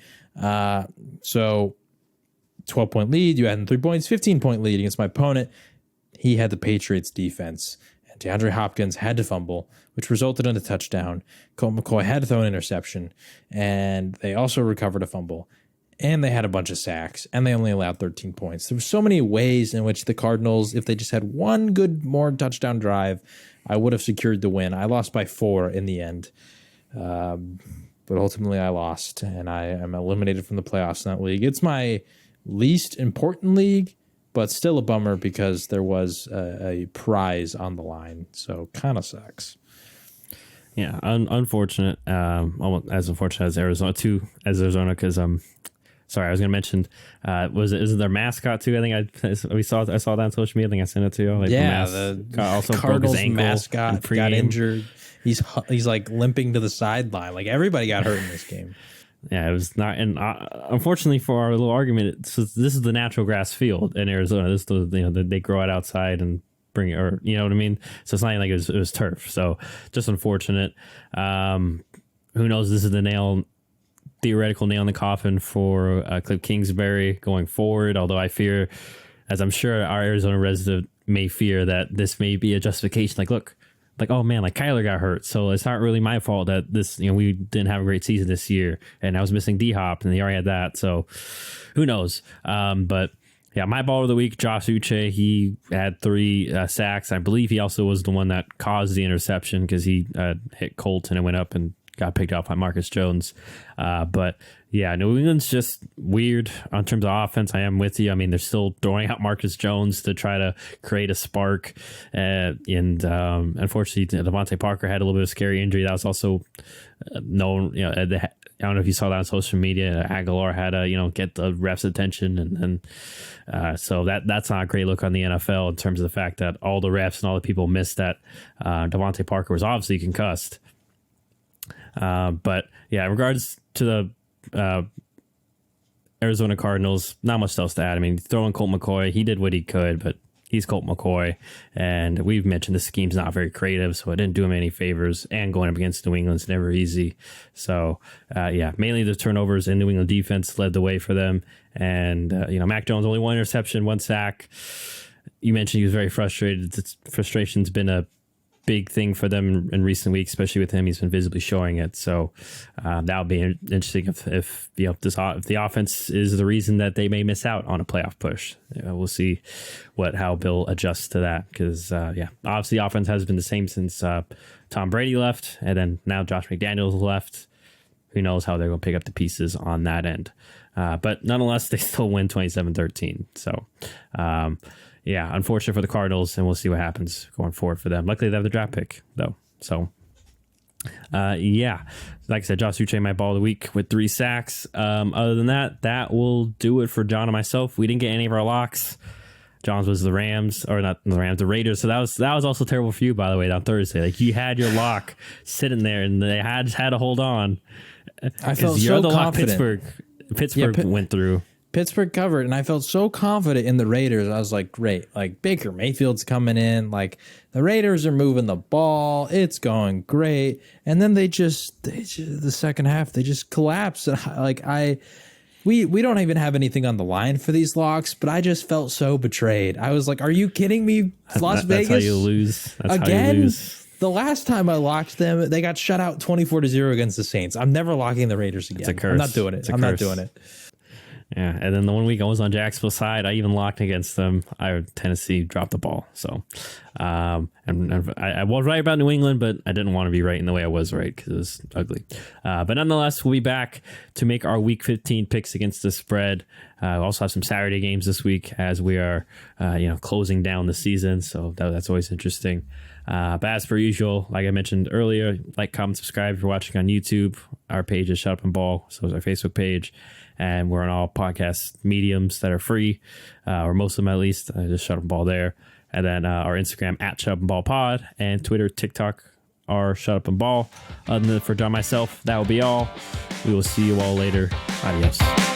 So 12-point lead, you had 3 points, 15-point lead against my opponent. He had the Patriots defense. DeAndre Hopkins had to fumble, which resulted in a touchdown. Colt McCoy had to throw an interception, and they also recovered a fumble. And they had a bunch of sacks, and they only allowed 13 points. There were so many ways in which the Cardinals, if they just had one good more touchdown drive, I would have secured the win. I lost by 4 in the end. But ultimately I lost, and I am eliminated from the playoffs in that league. It's my least important league, but still a bummer because there was a prize on the line. So kind of sucks. Yeah, unfortunate. Almost as unfortunate as Arizona because sorry, I was going to mention is it their mascot too? I think I saw that on social media. I think I sent it to you. Like the also Cardinals broke his ankle mascot got injured. He's like limping to the sideline. Like everybody got hurt in this game. Yeah, it was not, and unfortunately for our little argument, this is the natural grass field in Arizona. This is they grow it outside and bring it, or you know what I mean. So it's not like it was turf. So just unfortunate. Who knows? This is the theoretical nail in the coffin for Cliff Kingsbury going forward. Although I fear, as I'm sure our Arizona resident may fear, that this may be a justification. Like, look. Like, oh man, like Kyler got hurt, so it's not really my fault that this, we didn't have a great season this year, and I was missing D-Hop, and they already had that, so who knows? But yeah, my ball of the week, Josh Uche, he had 3 sacks. I believe he also was the one that caused the interception because he hit Colt and it went up and got picked off by Marcus Jones. But yeah, New England's just weird in terms of offense. I am with you. I mean, they're still throwing out Marcus Jones to try to create a spark. And unfortunately, Devontae Parker had a little bit of scary injury. That was also known. I don't know if you saw that on social media. Aguilar had to, get the refs' attention. And so that's not a great look on the NFL in terms of the fact that all the refs and all the people missed that Devontae Parker was obviously concussed. But yeah, in regards to the Arizona Cardinals, not much else to add. I mean, throwing Colt McCoy, he did what he could, but he's Colt McCoy. And we've mentioned the scheme's not very creative, so it didn't do him any favors. And going up against New England's never easy. So, yeah, mainly the turnovers in New England defense led the way for them. And, Mac Jones, only 1 interception, 1 sack. You mentioned he was very frustrated. Frustration's been a big thing for them in recent weeks, especially with him. He's been visibly showing it. So that'll be interesting if the offense is the reason that they may miss out on a playoff push. We'll see how Bill adjusts to that because obviously the offense has been the same since Tom Brady left, and then now Josh McDaniels left. Who knows how they're going to pick up the pieces on that end. But nonetheless, they still win 27-13. So yeah, unfortunate for the Cardinals, and we'll see what happens going forward for them. Luckily, they have the draft pick, though. So, yeah, like I said, Josh Uche, my ball of the week with 3 sacks. Other than that, that will do it for John and myself. We didn't get any of our locks. John's was the Rams, or not the Rams, the Raiders. So that was also terrible for you, by the way, on Thursday. Like, you had your lock sitting there, and they had to hold on. I felt so confident. Pittsburgh went through. Pittsburgh covered, and I felt so confident in the Raiders. I was like, great. Like, Baker Mayfield's coming in. Like, the Raiders are moving the ball. It's going great. And then they just the second half, they just collapsed. And we don't even have anything on the line for these locks, but I just felt so betrayed. I was like, are you kidding me? Las Vegas? That's how you lose. Again? How you lose. The last time I locked them, they got shut out 24-0 against the Saints. I'm never locking the Raiders again. It's a curse. I'm not doing it. I'm not doing it. Yeah, and then the one week I was on Jacksonville's side, I even locked against them. Tennessee dropped the ball. So, and I was right about New England, but I didn't want to be right in the way I was right because it was ugly. But nonetheless, we'll be back to make our Week 15 picks against the spread. We also have some Saturday games this week as we are, closing down the season. So that's always interesting. But as per usual, like I mentioned earlier, like, comment, subscribe if you're watching on YouTube. Our page is Shut Up and Ball. So is our Facebook page. And we're on all podcast mediums that are free, or most of them at least. Just Shut Up and Ball there. And then our Instagram at Shut Up and Ball Pod, and Twitter, TikTok are Shut Up and Ball. Other than for John myself, that will be all. We will see you all later. Adios.